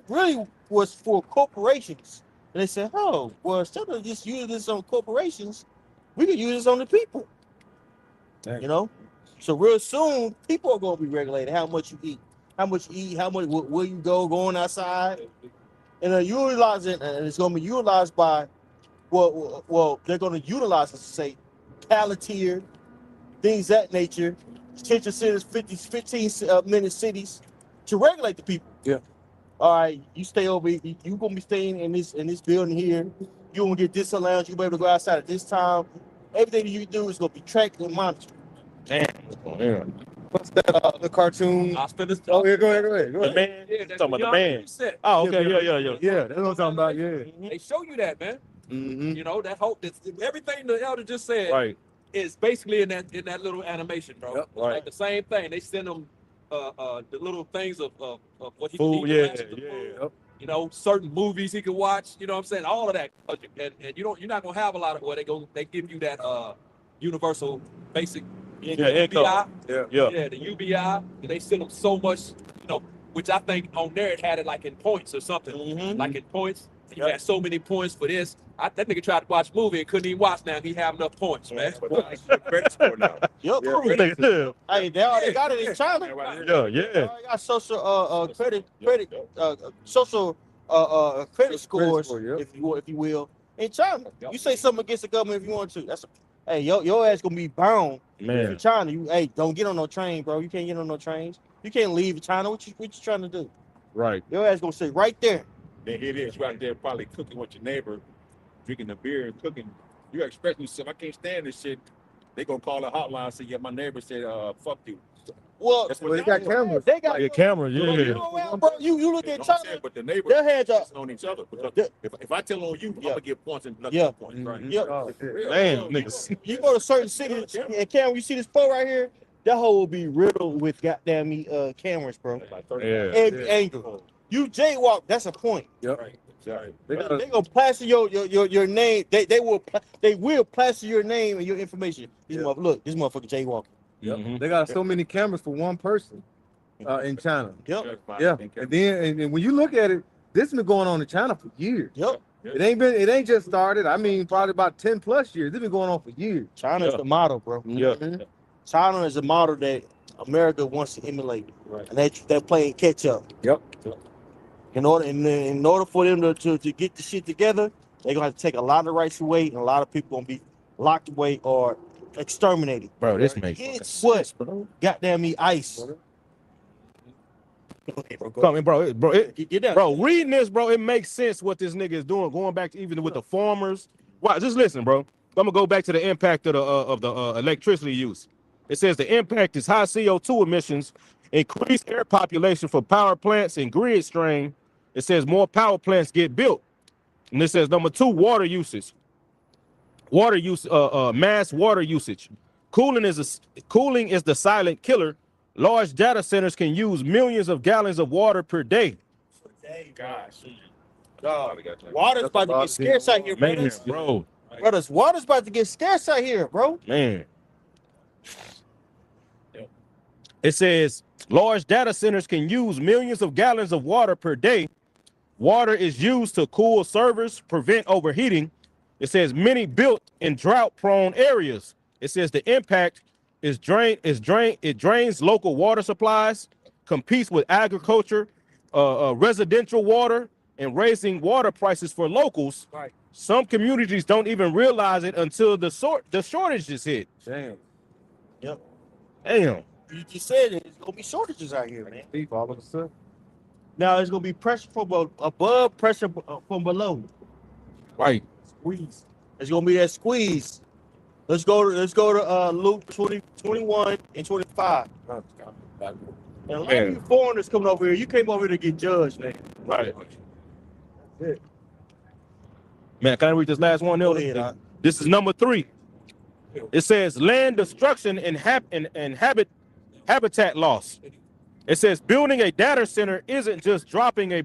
really was for corporations. And they said, oh, well, instead of just using this on corporations, we can use this on the people. Dang. You know? So real soon, people are going to be regulated. How much you eat, how much where you go, going outside. And utilize it, and it's going to be utilized by, well, they're going to utilize, let's say, Palantir, things that nature, 10 cities, 15-minute cities to regulate the people. Yeah. All right, you stay over. You're going to be staying in this building here. You're going to get this allowance. You'll be able to go outside at this time. Everything that you do is going to be tracked and monitored. Damn. Yeah. What's that? The cartoon. I'll spend this. Oh yeah, go ahead. The man. Yeah, that's Talking about the what man. you said. Oh, okay. Yeah, Yeah. Yeah, that's what I'm talking about. Yeah. They show you that, man. Mm-hmm. You know that hope. Everything the elder just said Right. is basically in that little animation, bro. Yep, It's like the same thing. They send them the little things of what he Food, can eat, yeah, rations of food, Yep. you know, certain movies he can watch. You know what I'm saying? All of that, and you're not gonna have a lot of where they give you that universal basic Yeah, UBI. Yeah. The UBI. And they send them so much, you know, which I think on there it had it like in points or something, Mm-hmm. like in points. You had so many points for this. That nigga tried to watch a movie and couldn't even watch now. He have enough points, man. Credit score now. Yep. Yeah. Hey, they already got it in China. Yeah. They already got social social credit scores, score, yep. if you will, in China. Yep. You say something against the government if you want to. Hey, your ass gonna be bound in Man. China. Hey, don't get on no train, bro. You can't get on no trains. You can't leave China. What you trying to do? Right. Your ass gonna sit right there. Then here it is, you out there probably cooking with your neighbor, drinking the beer and cooking. You express yourself, I can't stand this shit. They gonna call a hotline and say, yeah, my neighbor said, fuck you. Well, That's Well, what they got cameras. They got Your camera, You yeah. know what, bro? You look You at know what I'm saying? China. But the neighbor Their heads are. on each other. Because Yeah. if I tell on you, I'm Yeah. gonna get points and nothing Yeah. points, right? Mhm. Yeah. Oh, shit. Damn, niggas. You go to certain cities and Cam, you see this pole right here? That hole will be riddled with goddamn cameras, bro. Yeah. Every angle. You jaywalk, that's a point. Yep. Right. They got They gonna plaster your name. They will plaster your name and your information. This motherfucker jaywalking. Mhm. They got so many cameras for one person in China. Yep. Yeah, and then and when you look at it, this has been going on in China for years. Yep. It ain't just started. I mean, probably about 10+ years. It's been going on for years. China is Yeah. the model, bro. Yeah. Mhm. China is a model that America wants to emulate, Right. and they're playing catch up. Yep. In order for them to get the shit together, they're gonna have to take a lot of rights away, and a lot of people gonna be locked away or exterminated. Bro, this makes It's what? bro. Goddamn me, ice. Come in, bro. Get down. Bro, reading this, bro, it makes sense what this nigga is doing. Going back to even with the farmers. Wow, just listen, bro. I'm gonna go back to the impact of the electricity use. It says the impact is high CO2 emissions, increased air population for power plants and grid strain. It says more power plants get built. And it says number 2, water usage. Water use, mass water usage. Cooling is the silent killer. Large data centers can use millions of gallons of water per day. Gosh. Water's about to get scarce out here, Man, brothers. bro, Brothers, water's about to get scarce out here, bro. man. It says large data centers can use millions of gallons of water per day. Water is used to cool servers, prevent overheating. It says many built in drought-prone areas. It says the impact it drains local water supplies, competes with agriculture, residential water, and raising water prices for locals. Right. Some communities don't even realize it until the shortages hit. Damn. Damn. You just said it. There's gonna be shortages out here, man. Beef all of a sudden. Now it's gonna be pressure from above, pressure from below. Right. Squeeze. It's gonna be that squeeze. Let's go to Luke 20, 21 and 25. And a lot of you foreigners coming over here, you came over here to get judged, man. Right. Man, can I read this last one? Go ahead, This is number 3. It says land destruction and habitat loss. It says building a data center isn't just dropping a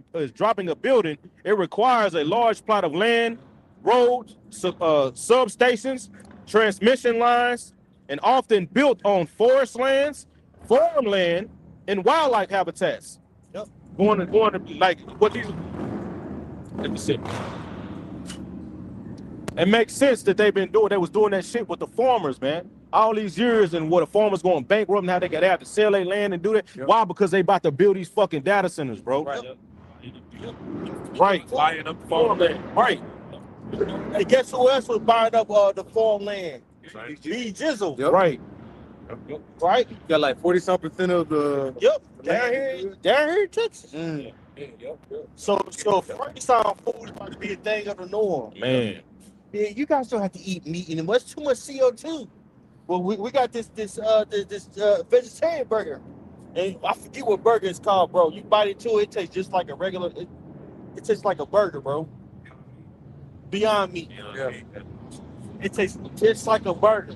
building. It requires a large plot of land, roads, substations, transmission lines, and often built on forest lands, farmland, and wildlife habitats. Yep. Going to like what these. Let me see. It makes sense that they've been doing. They was doing that shit with the farmers, man. All these years, and what the farmers going bankrupt and how they have to sell their land and do that. Yep. Why? Because they about to build these fucking data centers, bro. Right. Right. Buying up farmland. Right. And guess who else was buying up the farmland? B Jizzle. Yep. Right. Right? Got like 40-something% of the. Yep. Down here in Texas. Mm. So Frankenstein food is about to be a thing of the norm. Man. Yeah, you guys don't have to eat meat anymore. It's too much CO2. Well, we got this vegetarian burger, and I forget what burger it's called, bro. You bite into it, it tastes just like a regular. It tastes like a burger, bro. Beyond Meat. Yeah. It tastes just like a burger.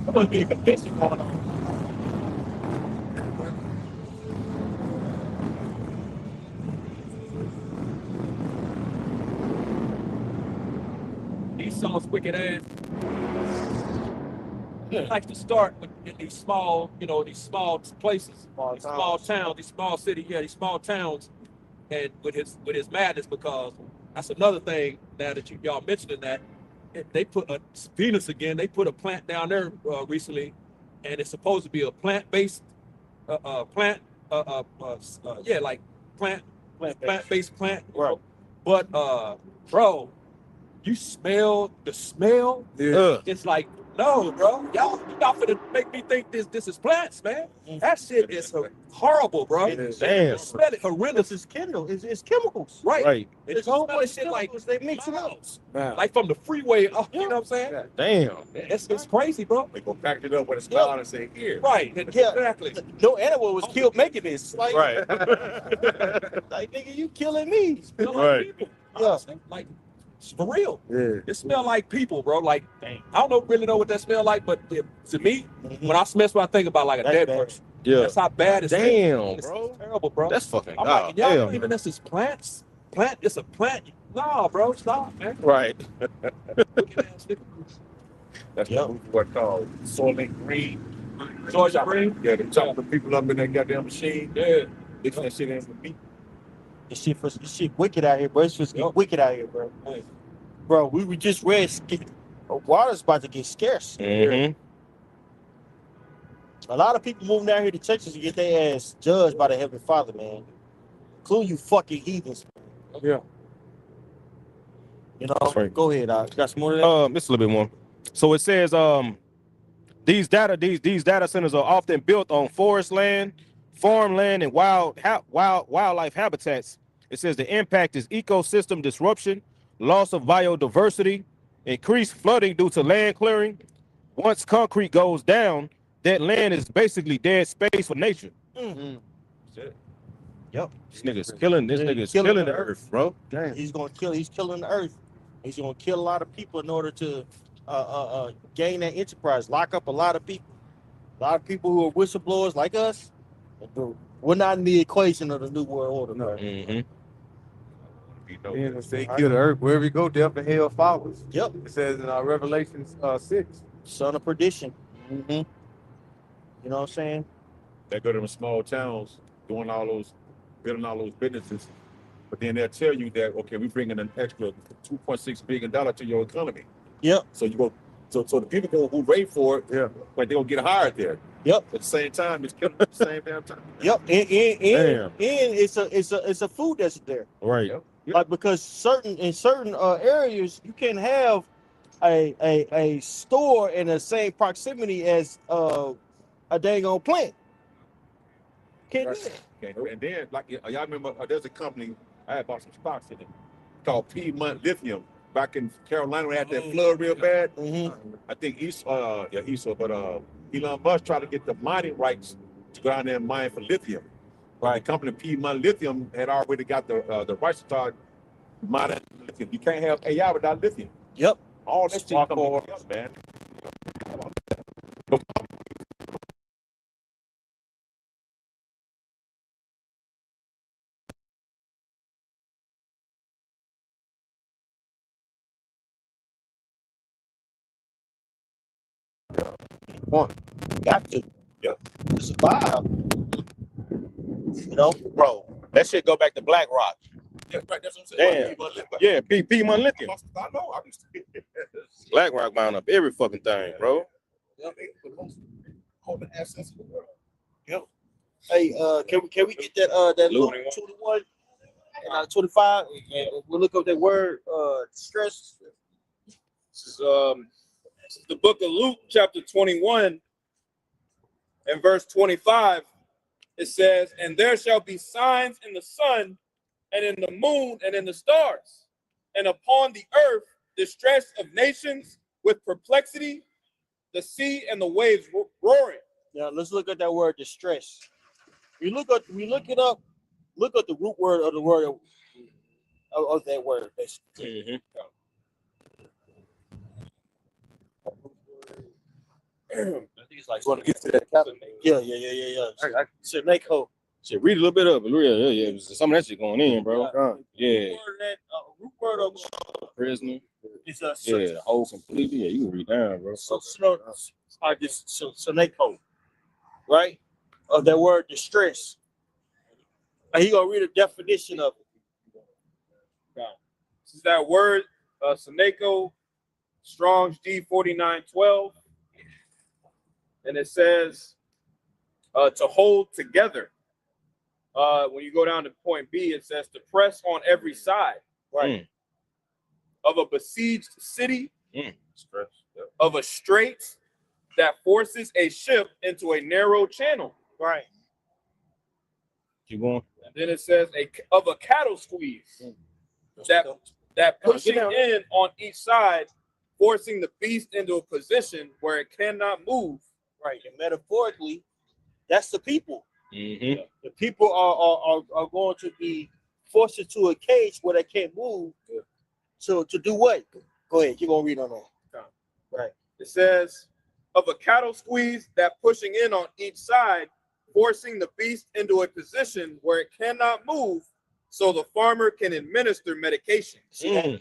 I'm gonna be a competition going on. Esau's wicked ass. He likes to start in these small, these small places, these small towns, these small cities, these small towns, and with his madness, because that's another thing now that y'all mentioning that they put a Venus again. They put a plant down there recently, and it's supposed to be a plant-based plant-based plant. Right. But bro, you smell the smell. Yeah. It's like, no, bro. Y'all finna make me think this is plants, man. That shit is horrible, bro. Damn. Smell it horrendous. It's it's chemicals. Right. Right. It's all whole bunch bunch of shit of like chemicals. They mix it up. Wow. Like from the freeway, you know what I'm saying? Damn. It's crazy, bro. They go pack it up with a smile and say, here. Right. Yeah. Exactly. No animal was killed making this. Like, Right. like nigga, you killing me. Smell like Right. people. Yeah. Honestly, like, for real. Yeah. It smell like people, bro. Like, I don't really know what that smell like, but to me, when I smell what I think about, like a That's dead bad. person. Yeah. That's how bad it's Damn, It's bro. terrible, bro. That's fucking I'm like, y'all damn. believing this is plants? It's a plant. Nah, bro, stop, man. Right. Wicked ass nigga. That's Yep. the movie what called Soylent Green. Georgia Green? Yeah, they chop the people up in that goddamn machine. Yeah. They that shit in for meat. This shit wicked out here, bro. It's just wicked out here, bro. Hey. Bro, we just read water's about to get scarce. Mm-hmm. A lot of people moving down here to Texas to get their ass judged by the Heavenly Father, man. Including you fucking heathens. Yeah. You know, That's right. Go ahead. I got some more of that. It's a little bit more. So it says these data centers are often built on forest land, farmland, and wildlife habitats. It says the impact is ecosystem disruption, loss of biodiversity, increased flooding due to land clearing. Once concrete goes down, that land is basically dead space for nature. Mm. Yep. This nigga's killing the earth, bro. Damn. He's killing the earth. He's gonna kill a lot of people in order to gain that enterprise, lock up a lot of people. A lot of people who are whistleblowers like us. We're not in the equation of the New World Order. No. Mm-hmm. And they kill the earth. Wherever you go, death and hell follows. Yep. It says in Revelation 6. Son of perdition. Mm-hmm. You know what I'm saying? They go to them small towns building all those businesses. But then they'll tell you that, okay, we're bringing an extra $2.6 billion to your economy. Yep. So you go, so the people who rate for it, Yeah. like they're gonna get hired there. Yep. At the same time, it's killing at the same damn time. Yep. And it's a food that's there. Right. Yep. Like because in certain areas you can have a store in the same proximity as a dang old plant. Can't do that. Okay. And then, like y'all remember, there's a company I had bought some stocks in it called Piedmont Lithium. back in Carolina when they had that flood real bad. Mm-hmm. I think Esau, but Elon Musk tried to get the mining rights to go down there and mine for lithium. Right. The company Piedmont Lithium had already got the rights to start mining lithium. You can't have AI without lithium. Yep. All that shit coming together, man. Got to. Yeah. To survive. You know, Bro, that shit go back to BlackRock. Yeah, right, that's what I'm saying. Damn. Yeah, Piedmont Lithium. I know. I'm just BlackRock bound up every fucking thing, bro. holding assets in the world. yep. Hey, can we get that Luke 21 and 25? And we'll look up that word stress. This is the book of Luke, chapter 21, and verse 25. It says, "And there shall be signs in the sun, and in the moon, and in the stars, and upon the earth distress of nations with perplexity, the sea and the waves roaring." Now let's look at that word distress. We look it up. Look at the root word of the word of that word. Basically. Mm-hmm. I think it's like Want to get to that capital? yeah. Seneko. Shit, read a little bit of it. Yeah. Some of that shit going in, bro. Yeah. Root word of Prisoner. it's a Yeah, the whole completely. Yeah, you can read down, bro. Seneko, right? Of that word distress. And he gonna read a definition of it. This is that word, Seneko, Strong's G4912. And it says to hold together. When you go down to point B, it says to press on every side, right? Of a besieged city, of a strait that forces a ship into a narrow channel, Right. Keep going. and then it says of a cattle squeeze that pushing in on each side, forcing the beast into a position where it cannot move. Right. And metaphorically, that's the people. Mm-hmm. The people are going to be forced into a cage where they can't move. So to do what? Go ahead. You're gonna read on that. Right. It says of a cattle squeeze that pushing in on each side, forcing the beast into a position where it cannot move, so the farmer can administer medication. To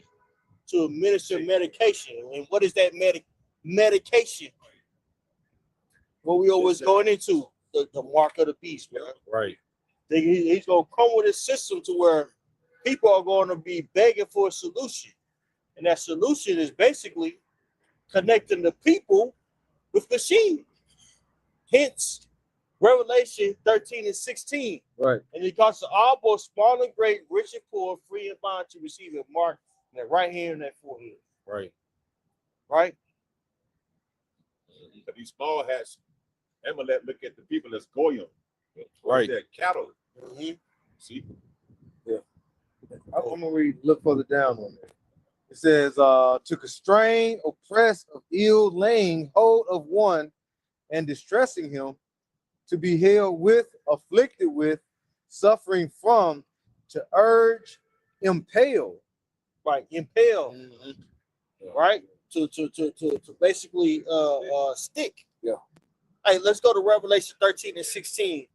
administer medication. And what is that medication? What we always going into the mark of the beast, bro. Right. He's gonna come with a system to where people are going to be begging for a solution, and that solution is basically connecting the people with machines. Hence, Revelation 13 and 16. Right. And it costs all both small and great, rich and poor, free and bond to receive a mark in that right hand and that forehead. Right. Right. But these small hats, Amalek look at the people as goyim. Right. They're cattle. Mm-hmm. See? I'm gonna read. Look further down on it. It says, "To constrain, oppress, of ill laying hold of one, and distressing him, to be held with, afflicted with, suffering from, to urge, impale." Right. Impale. Mm-hmm. Right. To basically stick. Yeah. Hey, let's go to Revelation 13 and 16.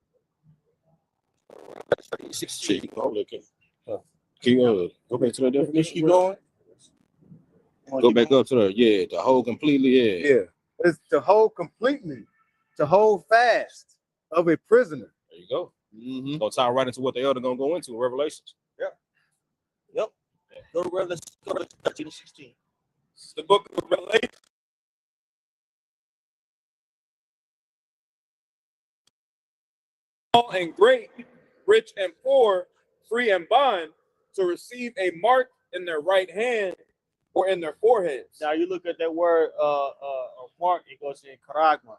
16. Keep go back to the definition. Keep going. Go back up to the whole completely. Yeah. It's to hold completely, to hold fast of a prisoner. There you go. Mm-hmm. Gonna tie right into what the elder gonna go into in Revelations. Yep. Go to Revelation 13 and 16. It's the book of Revelation. Small and great, rich and poor, free and bond, to receive a mark in their right hand or in their foreheads. Now you look at that word mark, it goes in charagma,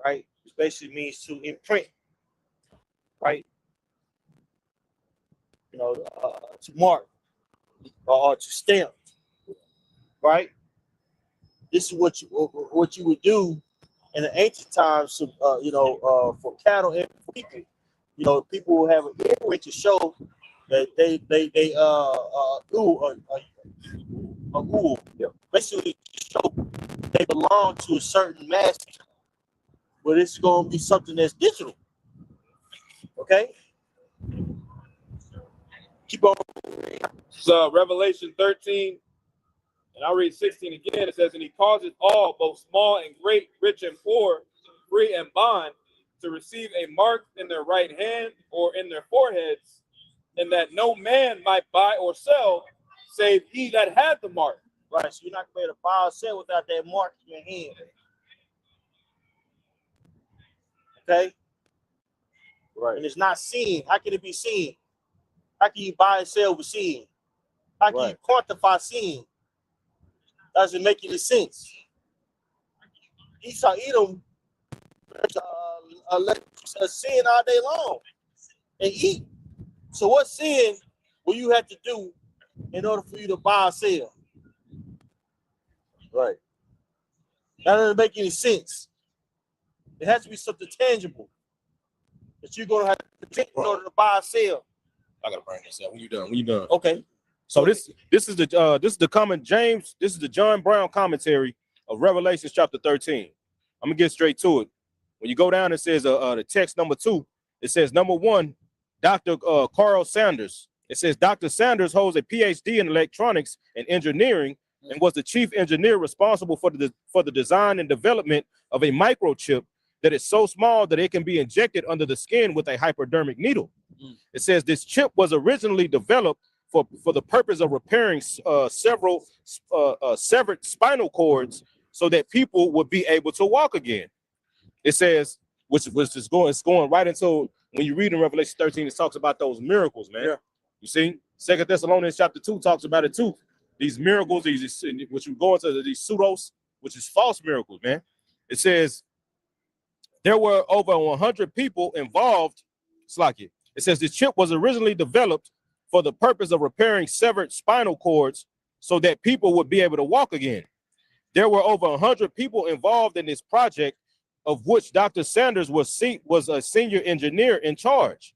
right? Which basically means to imprint, right? You know, to mark or to stamp. right? This is what you would do in the ancient times, for cattle and for people. You know, people will have an earring to show that they basically show they belong to a certain master. But it's going to be something that's digital. Okay? Keep on. So Revelation 13, and I'll read 16 again. It says, and he causes all, both small and great, rich and poor, free and bond, to receive a mark in their right hand or in their foreheads, and that no man might buy or sell, save he that had the mark. Right, so you're not going to be able to buy or sell without that mark in your hand. Okay? Right. And it's not seen. How can it be seen? How can you buy and sell with seeing? How can you quantify seeing? Doesn't make any sense. Esau, Edom, sin all day long and eat. So what sin will you have to do in order for you to buy or sell? Right. That doesn't make any sense. It has to be something tangible that you're gonna have to take in order to buy or sell. I gotta bring this up. When you done? Okay. So this is the common James. This is the John Brown commentary of Revelation chapter 13. I'm gonna get straight to it. When you go down, it says the text number 2. It says number 1, Dr. Carl Sanders. It says Dr. Sanders holds a PhD in electronics and engineering and was the chief engineer responsible for the design and development of a microchip that is so small that it can be injected under the skin with a hypodermic needle. It says this chip was originally developed for the purpose of repairing several severed spinal cords so that people would be able to walk again. It says, which is going right into, when you read in Revelation 13, it talks about those miracles, man. Yeah. You see, 2 Thessalonians chapter 2 talks about it too. These miracles, which you go into these pseudos, which is false miracles, man. It says there were over 100 people involved. It says the chip was originally developed for the purpose of repairing severed spinal cords so that people would be able to walk again. There were over 100 people involved in this project, of which Dr. Sanders was a senior engineer in charge.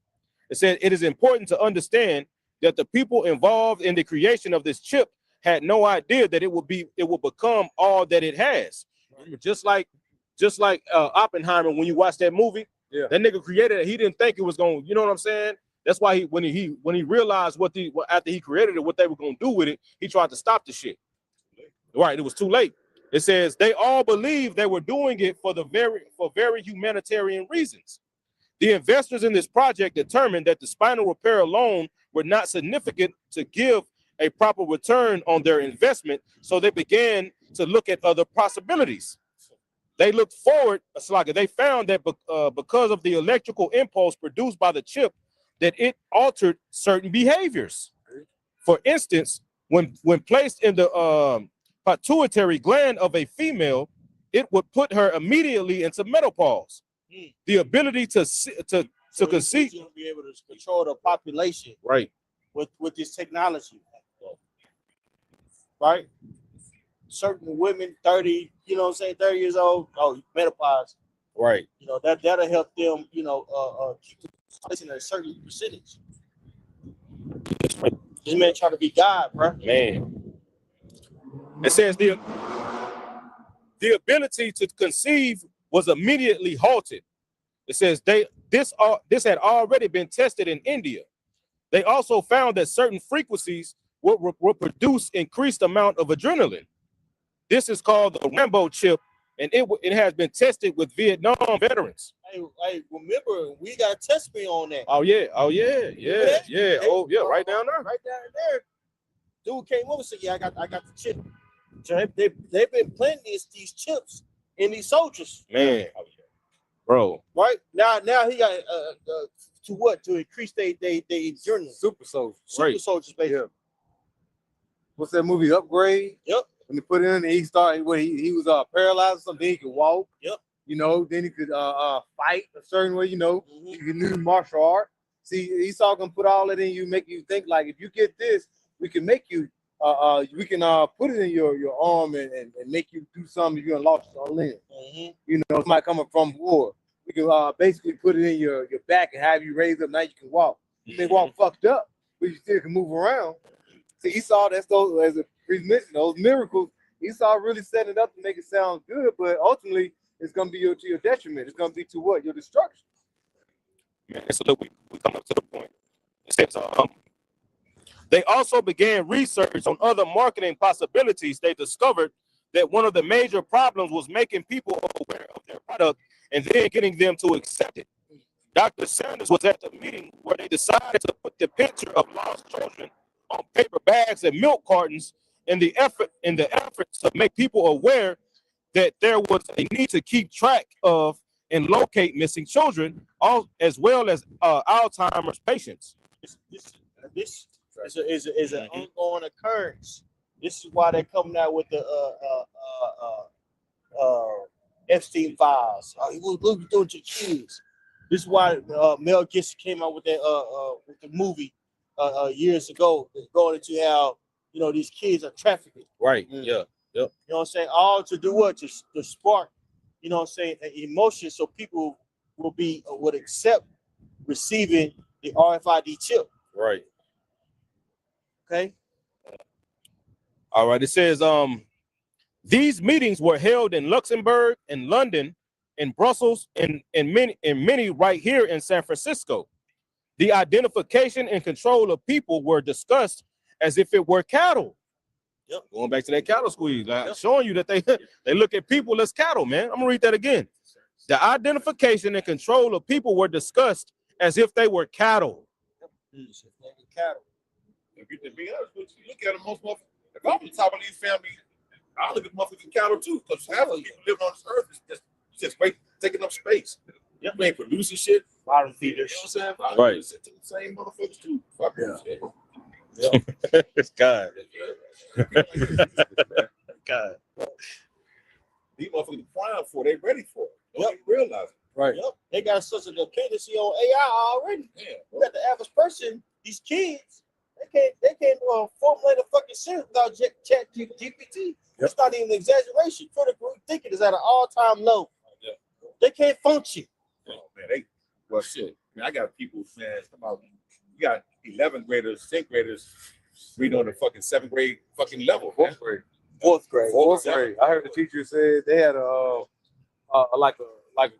It said it is important to understand that the people involved in the creation of this chip had no idea that it will become all that it has. Just like Oppenheimer, when you watch that movie, that nigga created it. He didn't think it was going, you know what I'm saying? That's why when he realized after he created it, what they were going to do with it, he tried to stop the shit. Right, it was too late. It says they all believed they were doing it for very humanitarian reasons. The investors in this project determined that the spinal repair alone were not significant to give a proper return on their investment, so they began to look at other possibilities. They looked forward, they found that because of the electrical impulse produced by the chip, that it altered certain behaviors. For instance, when placed in the pituitary gland of a female, it would put her immediately into menopause. The ability to conceive, be able to control the population, right, with this technology, right? Certain women, 30, 30 years old, menopause, right? That'll help them, keep the population at a certain percentage. This man trying to be God, bro. Man, it says the ability to conceive was immediately halted. It says this had already been tested in India. They also found that certain frequencies will produce increased amount of adrenaline. This is called the Rambo chip, and it has been tested with Vietnam veterans. Hey, remember, we got to test me on that. Oh yeah, right down there. Right down there. Dude came over and said, yeah, I got the chip. So they've been planting these chips in these soldiers. Man, bro. Right? Now he got to increase their endurance. Super soldiers. Super soldiers, basically. Yeah. What's that movie, Upgrade? Yep. When they put it in, he started when he was paralyzed or something, he could walk. Yep. Then he could fight a certain way, He could do martial art. See, Esau gonna put all that in you, make you think like, if you get this, we can make you we can put it in your arm and make you do something if you lost your limb. You know, somebody coming from war. We can basically put it in your back and have you raise up. Now you can walk. You may walk fucked up, but you still can move around. See, Esau, that's those, as a priest mentioned, those miracles. Esau really set it up to make it sound good, but ultimately it's going to be to your detriment. It's going to be to what? Your destruction. Man, so look, we come up to the point. It says, they also began research on other marketing possibilities. They discovered that one of the major problems was making people aware of their product and then getting them to accept it. Dr. Sanders was at the meeting where they decided to put the picture of lost children on paper bags and milk cartons in the effort to make people aware that there was a need to keep track of and locate missing children, as well as Alzheimer's patients. This is an ongoing occurrence. This is why they're coming out with the Epstein files. What are you doing to kids? This is why Mel Gibson came out with that with the movie years ago, going into how these kids are trafficked. Right. Yeah. Yep. You know what I'm saying? All to do what? To spark, you know what I'm saying, emotion, so people would accept receiving the RFID chip. Right. Okay. All right. It says these meetings were held in Luxembourg, in London, in Brussels, and many right here in San Francisco. The identification and control of people were discussed as if it were cattle. Yep. Going back to that cattle squeeze, like showing you that they look at people as cattle, man. I'm gonna read that again. The identification and control of people were discussed as if they were cattle. Cattle. If you, to be honest with you, look at them, most motherfuckers. If I'm the top of these families, I look at motherfuckers cattle too, because half of people living on this earth is just taking up space. Yep. We ain't producing shit. Bottom feeders. You know what I'm saying? Right. The same motherfuckers too. Fuck yeah. It's God. God. These motherfuckers prime for it. They ready for it. Don't even realize it. Right. Yep. They got such a dependency on AI already. Yeah. You got the average person, these kids, they can't formulate a fucking sentence without chat GPT. It's not even an exaggeration. Critical thinking is at an all-time low. Yeah. They can't function. Oh, man, well, shit. I got people, man, about, you got 11th graders, 10th graders reading on the fucking 7th grade fucking level. Fourth grade. Fourth grade. I heard the teacher said they had a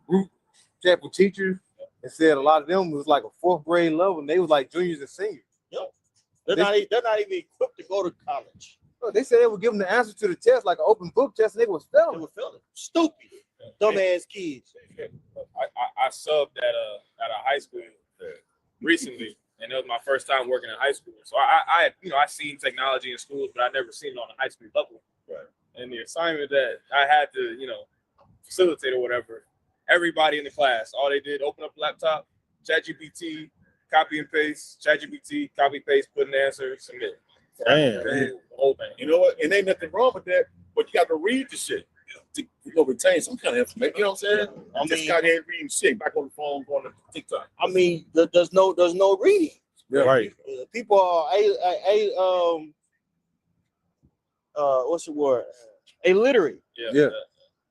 group chat with teachers and said a lot of them was like a 4th grade level and they was like juniors and seniors. Yep. They're not even equipped to go to college. They said they would give them the answer to the test like an open book test and they was They failing. were feeling stupid, dumbass kids. I subbed at a high school recently, and it was my first time working in high school. So I seen technology in schools, but I never seen it on a high school level. Right. And the assignment that I had to, facilitate or whatever, everybody in the class, all they did, open up a laptop, ChatGPT, copy and paste, ChatGPT, copy paste, put an answer, submit. Damn. The whole thing. You know what? And ain't nothing wrong with that, but you got to read the shit to retain some kind of information. You know what I'm saying? I just got here reading shit back on the phone, going to TikTok. I mean, there's no reading. Yeah. Right. People are what's the word? Illiterate. Yeah.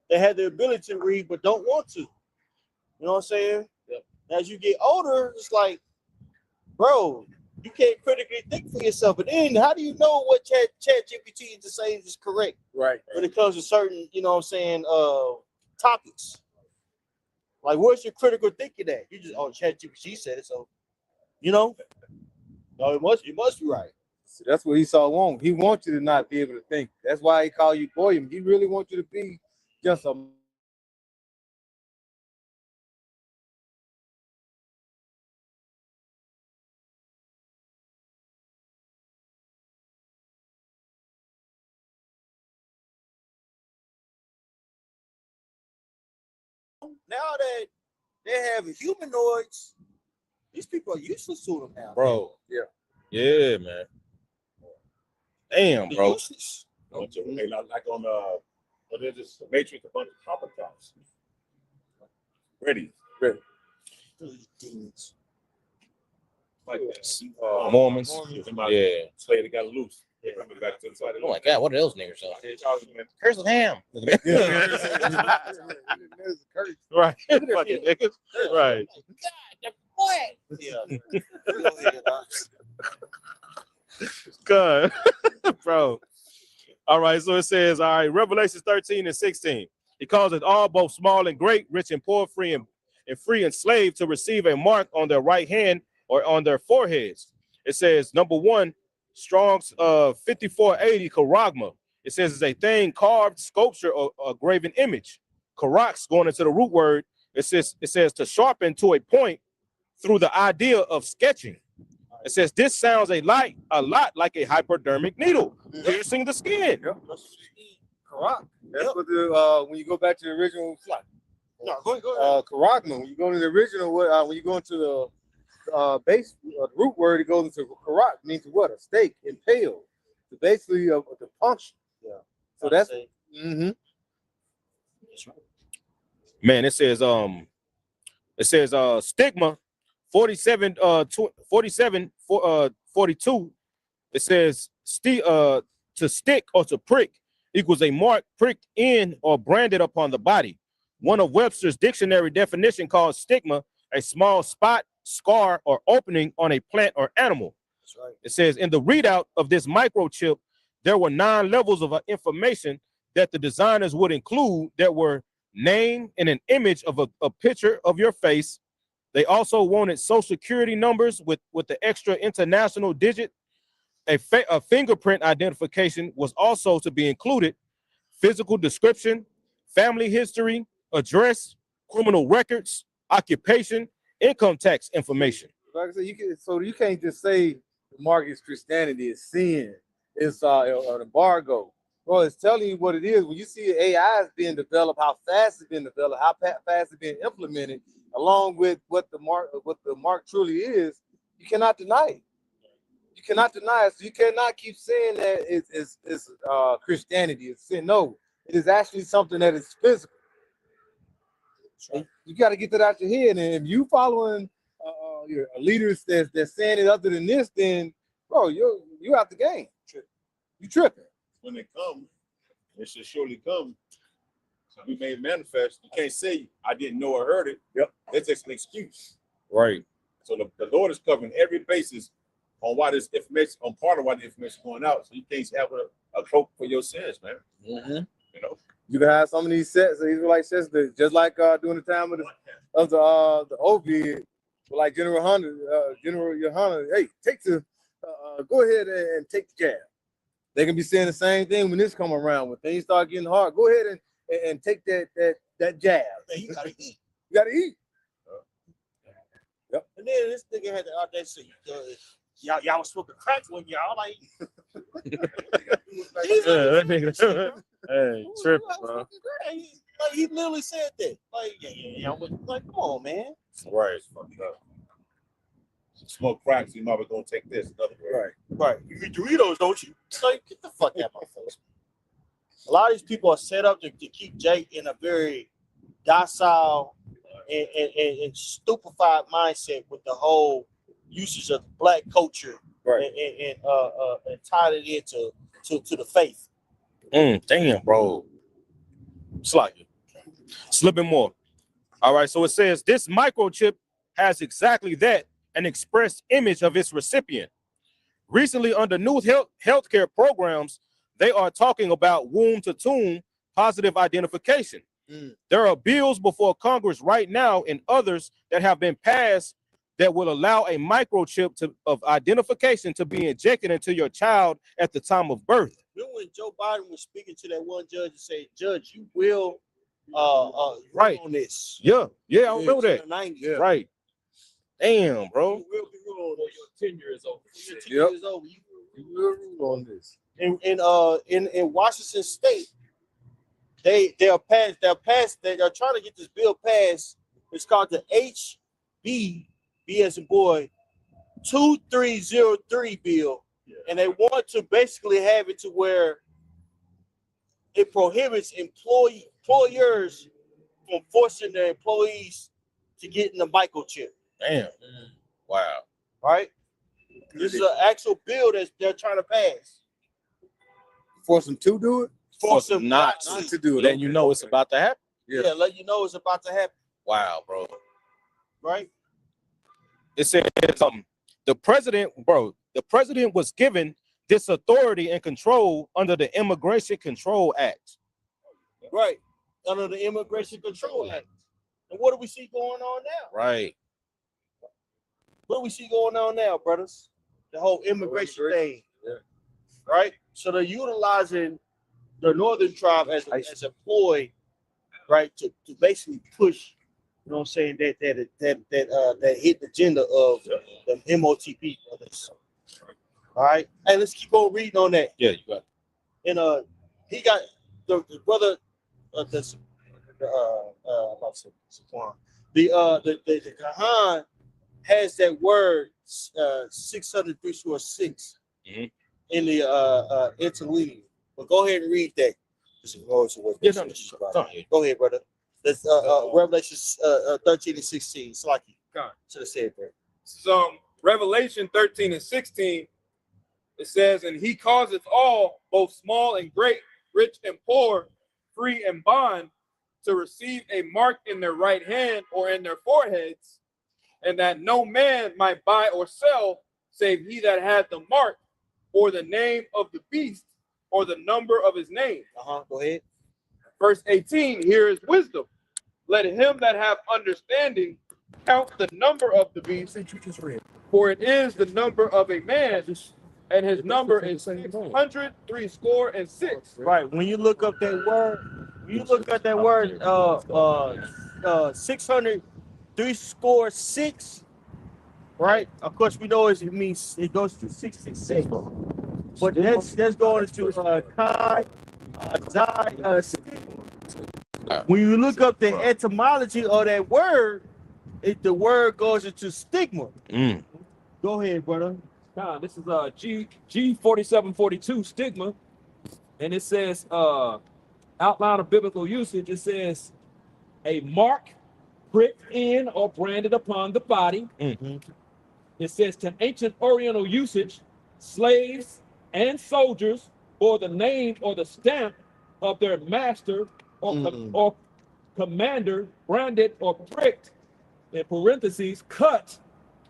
They have the ability to read but don't want to. You know what I'm saying? Yep. As you get older, it's like, bro, you can't critically think for yourself. But then how do you know what ChatGPT is saying is correct? Right. When it comes to certain, topics. Like, where's your critical thinking at? You just, ChatGPT said it, so no, it must be right. So that's what Esau wants. He wants you to not be able to think. That's why he call you Goyim. He really wants you to be just a Now that they have humanoids, these people are useless to them now. Bro. Yeah. Yeah, man. Damn, They're bro. useless. Hey, like on what is this? The Matrix, a bunch of copper cops. Ready. Demons. Like that. Mormons. Yeah. Slayer got loose. Back to the side. Oh my God, what are those niggas? Curse with ham. Right. Fucking niggas. Right. God. Bro. All right, so it says, all right, Revelations 13 and 16. He calls it all, both small and great, rich and poor, free and slave, to receive a mark on their right hand or on their foreheads. It says, number one, Strong's 5480 charagma. It says it's a thing, carved, sculpture, or a graven image. Karax, going into the root word, it says to sharpen to a point through the idea of sketching. It says this sounds a lot like a hypodermic needle piercing the skin. Yep. Karak. That's what the when you go back to the original flight. No, go ahead. Karagma. When you go to the original, when you go into the base root word, it goes into karak, means what? A stake, impale. So basically, the punction. Yeah. So that's. Mm-hmm. Man, it says stigma 47 42. It says to stick or to prick equals a mark pricked in or branded upon the body. One of Webster's dictionary definition calls stigma a small spot, scar, or opening on a plant or animal. That's right. It says in the readout of this microchip, there were 9 levels of information that the designers would include that were name and an image of a picture of your face. They also wanted social security numbers with the extra international digit. A fingerprint identification was also to be included. Physical description, family history, address, criminal records, occupation, income tax information. Like I said, you can't just say the mark is Christianity, it's sin, it's an embargo. Well, it's telling you what it is. When you see AI is being developed, how fast it's being developed, how fast it's being implemented, along with what the mark truly is, you cannot deny it. You cannot deny it. So you cannot keep saying that it's Christianity. It's sin. No, it is actually something that is physical. So you got to get that out your head. And if you following your leaders that's saying it other than this, then bro, you out the game. You tripping. When they come, it should surely come. So we made manifest. You can't say I didn't know or heard it. Yep, it's just an excuse. Right. So the Lord is covering every basis on why this information, on part of why the information is going out. So you can't have a cloak for your sins, man. Mm-hmm. You know, you can have some of these sets, Israelite sets, just like during the time of the Ovid, like General Yohanan, hey, go ahead and take the jab. They can be saying the same thing when this come around. When things start getting hard, go ahead and take that jab. You gotta eat. You gotta eat. Yep. And then this nigga had the audacity. Y'all was smoking crack when y'all like. That nigga. Hey, trip, bro. He literally said that. Like, yeah. Like, come on, man. Right. Smoke crack, so you might be gonna take this. Right. You eat Doritos, don't you? Like, get the fuck out of my face. A lot of these people are set up to keep Jake in a very docile and stupefied mindset with the whole usage of black culture, right? And tied it into the faith. Damn, bro. Slipping more. All right, so it says this microchip has exactly that, an expressed image of its recipient. Recently, under new healthcare programs, they are talking about womb-to-tomb positive identification. There are bills before Congress right now and others that have been passed that will allow a microchip of identification to be injected into your child at the time of birth. Remember when Joe Biden was speaking to that one judge and said, "Judge, you will right on this." Yeah, I remember that. 90s. Yeah. Right. Damn, bro. You will be ruled on your tenure is over. Your tenure is over. You will rule on this. In Washington State, they're trying to get this bill passed. It's called the HB as in boy 2303 bill, and they want to basically have it to where it prohibits employers from forcing their employees to get in the microchip. Damn. Wow. Right? This is an actual bill that they're trying to pass. Force them to do it. Force them not Not to do it. letting you know it's about to happen. Yeah, let you know it's about to happen. Wow, bro. Right? It says the president was given this authority and control under the Immigration Control Act. Right. Under the Immigration Control Act. And what do we see going on now? Right. What do we see going on now, brothers? The whole immigration thing. Yeah. Right? So they're utilizing the northern tribe as a ploy, right, to basically push, you know what I'm saying, that hidden agenda of the MOTP brothers. All right. Hey, let's keep on reading on that. Yeah, you got it. And he got the brother the Kahan has that word 603-6 in the interlinear. But go ahead and read that. Go ahead, brother. That's Revelation 13 and 16. It's like you should have said that. So Revelation 13 and 16, it says, and he causeth all, both small and great, rich and poor, free and bond, to receive a mark in their right hand or in their foreheads, and that no man might buy or sell, save he that had the mark, or the name of the beast, or the number of his name. Go ahead. Verse 18, here is wisdom. Let him that have understanding count the number of the beast, for it is the number of a man, and his number is 636. Right. When you look up that word, 636, right? Of course, we know it means it goes to 66. But that's going to Kai, Zai, when you look up the etymology of that word, the word goes into stigma. Go ahead, brother. This is G4742 stigma, and it says outline of biblical usage. It says a mark pricked in or branded upon the body. It says to ancient Oriental usage, slaves and soldiers bore the name or the stamp of their master or commander, branded or pricked, in parentheses, cut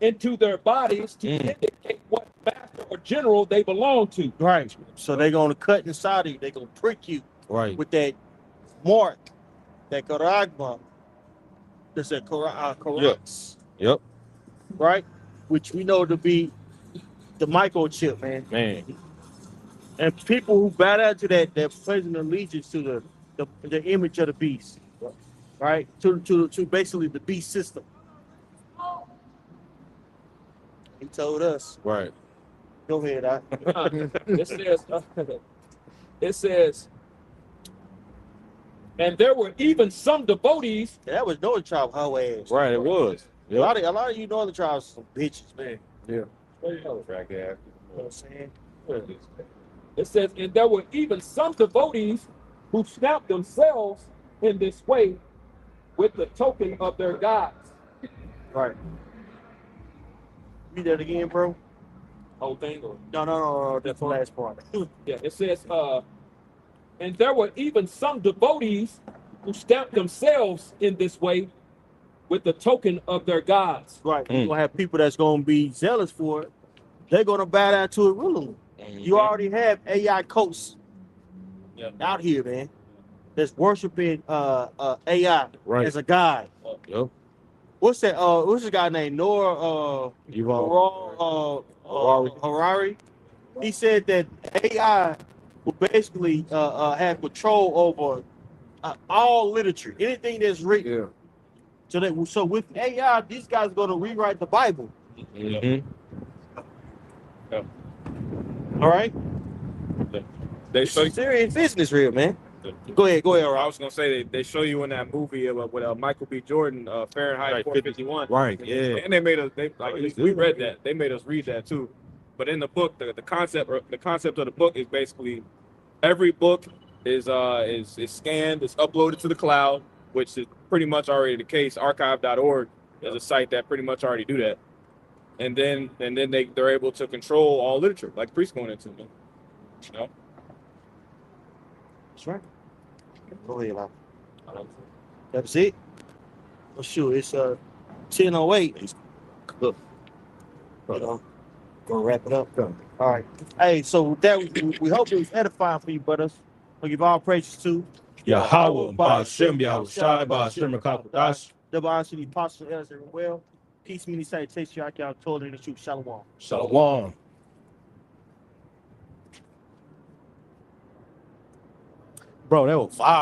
into their bodies to indicate what master or general they belong to. Right. So they're going to cut inside of you. They're going to prick you with that mark, that karagma. That's that karax. Yep. Right? Which we know to be the microchip, man. And people who bow down to that pledging allegiance to the image of the beast, right? To basically the beast system. He told us. Right. Go ahead, It says, and there were even some devotees. That was Northern tribe, how ass. Right, it was. A lot of you Northern tribes are some bitches, man. Yeah. You know what I'm saying? It says, and there were even some devotees who snapped themselves in this way with the token of their gods. Right. Read that again, bro. Whole thing? Or? No. That's the last part. Yeah, it says, and there were even some devotees who stamped themselves in this way with the token of their gods. Right. You're going to have people that's going to be zealous for it. They're going to bow down to it willingly. You already have AI cults out here, man, that's worshiping AI as a god. What's that? What's the guy named Noah Harari? He said that AI will basically have control over all literature, anything that's written. So with AI, these guys are going to rewrite the Bible. All right. They show you serious business, real man. Go ahead. I was gonna say they show you in that movie with Michael B. Jordan, Fahrenheit 451. Right. Yeah. And they made us. We read that. They made us read that too. But in the book, the concept of the book is basically every book is scanned, it's uploaded to the cloud, which is pretty much already the case. Archive.org is a site that pretty much already do that. And then they're able to control all literature, like Priest going into, you know. That's right. Go ahead, Lon. That's it. Well, sure, it's 10:08. Look, you know, gonna wrap it up. All right. Hey, so with that, we hope it was edifying for you, brothers. We'll give all praises to Yahweh, Ba'ashem, Yahushai, Ba'ashem, Rakakadash. double honor to the apostle elders everywhere. Peace, many salutations, y'all told in the truth. Shalom. Shalom. Bro, that was fire.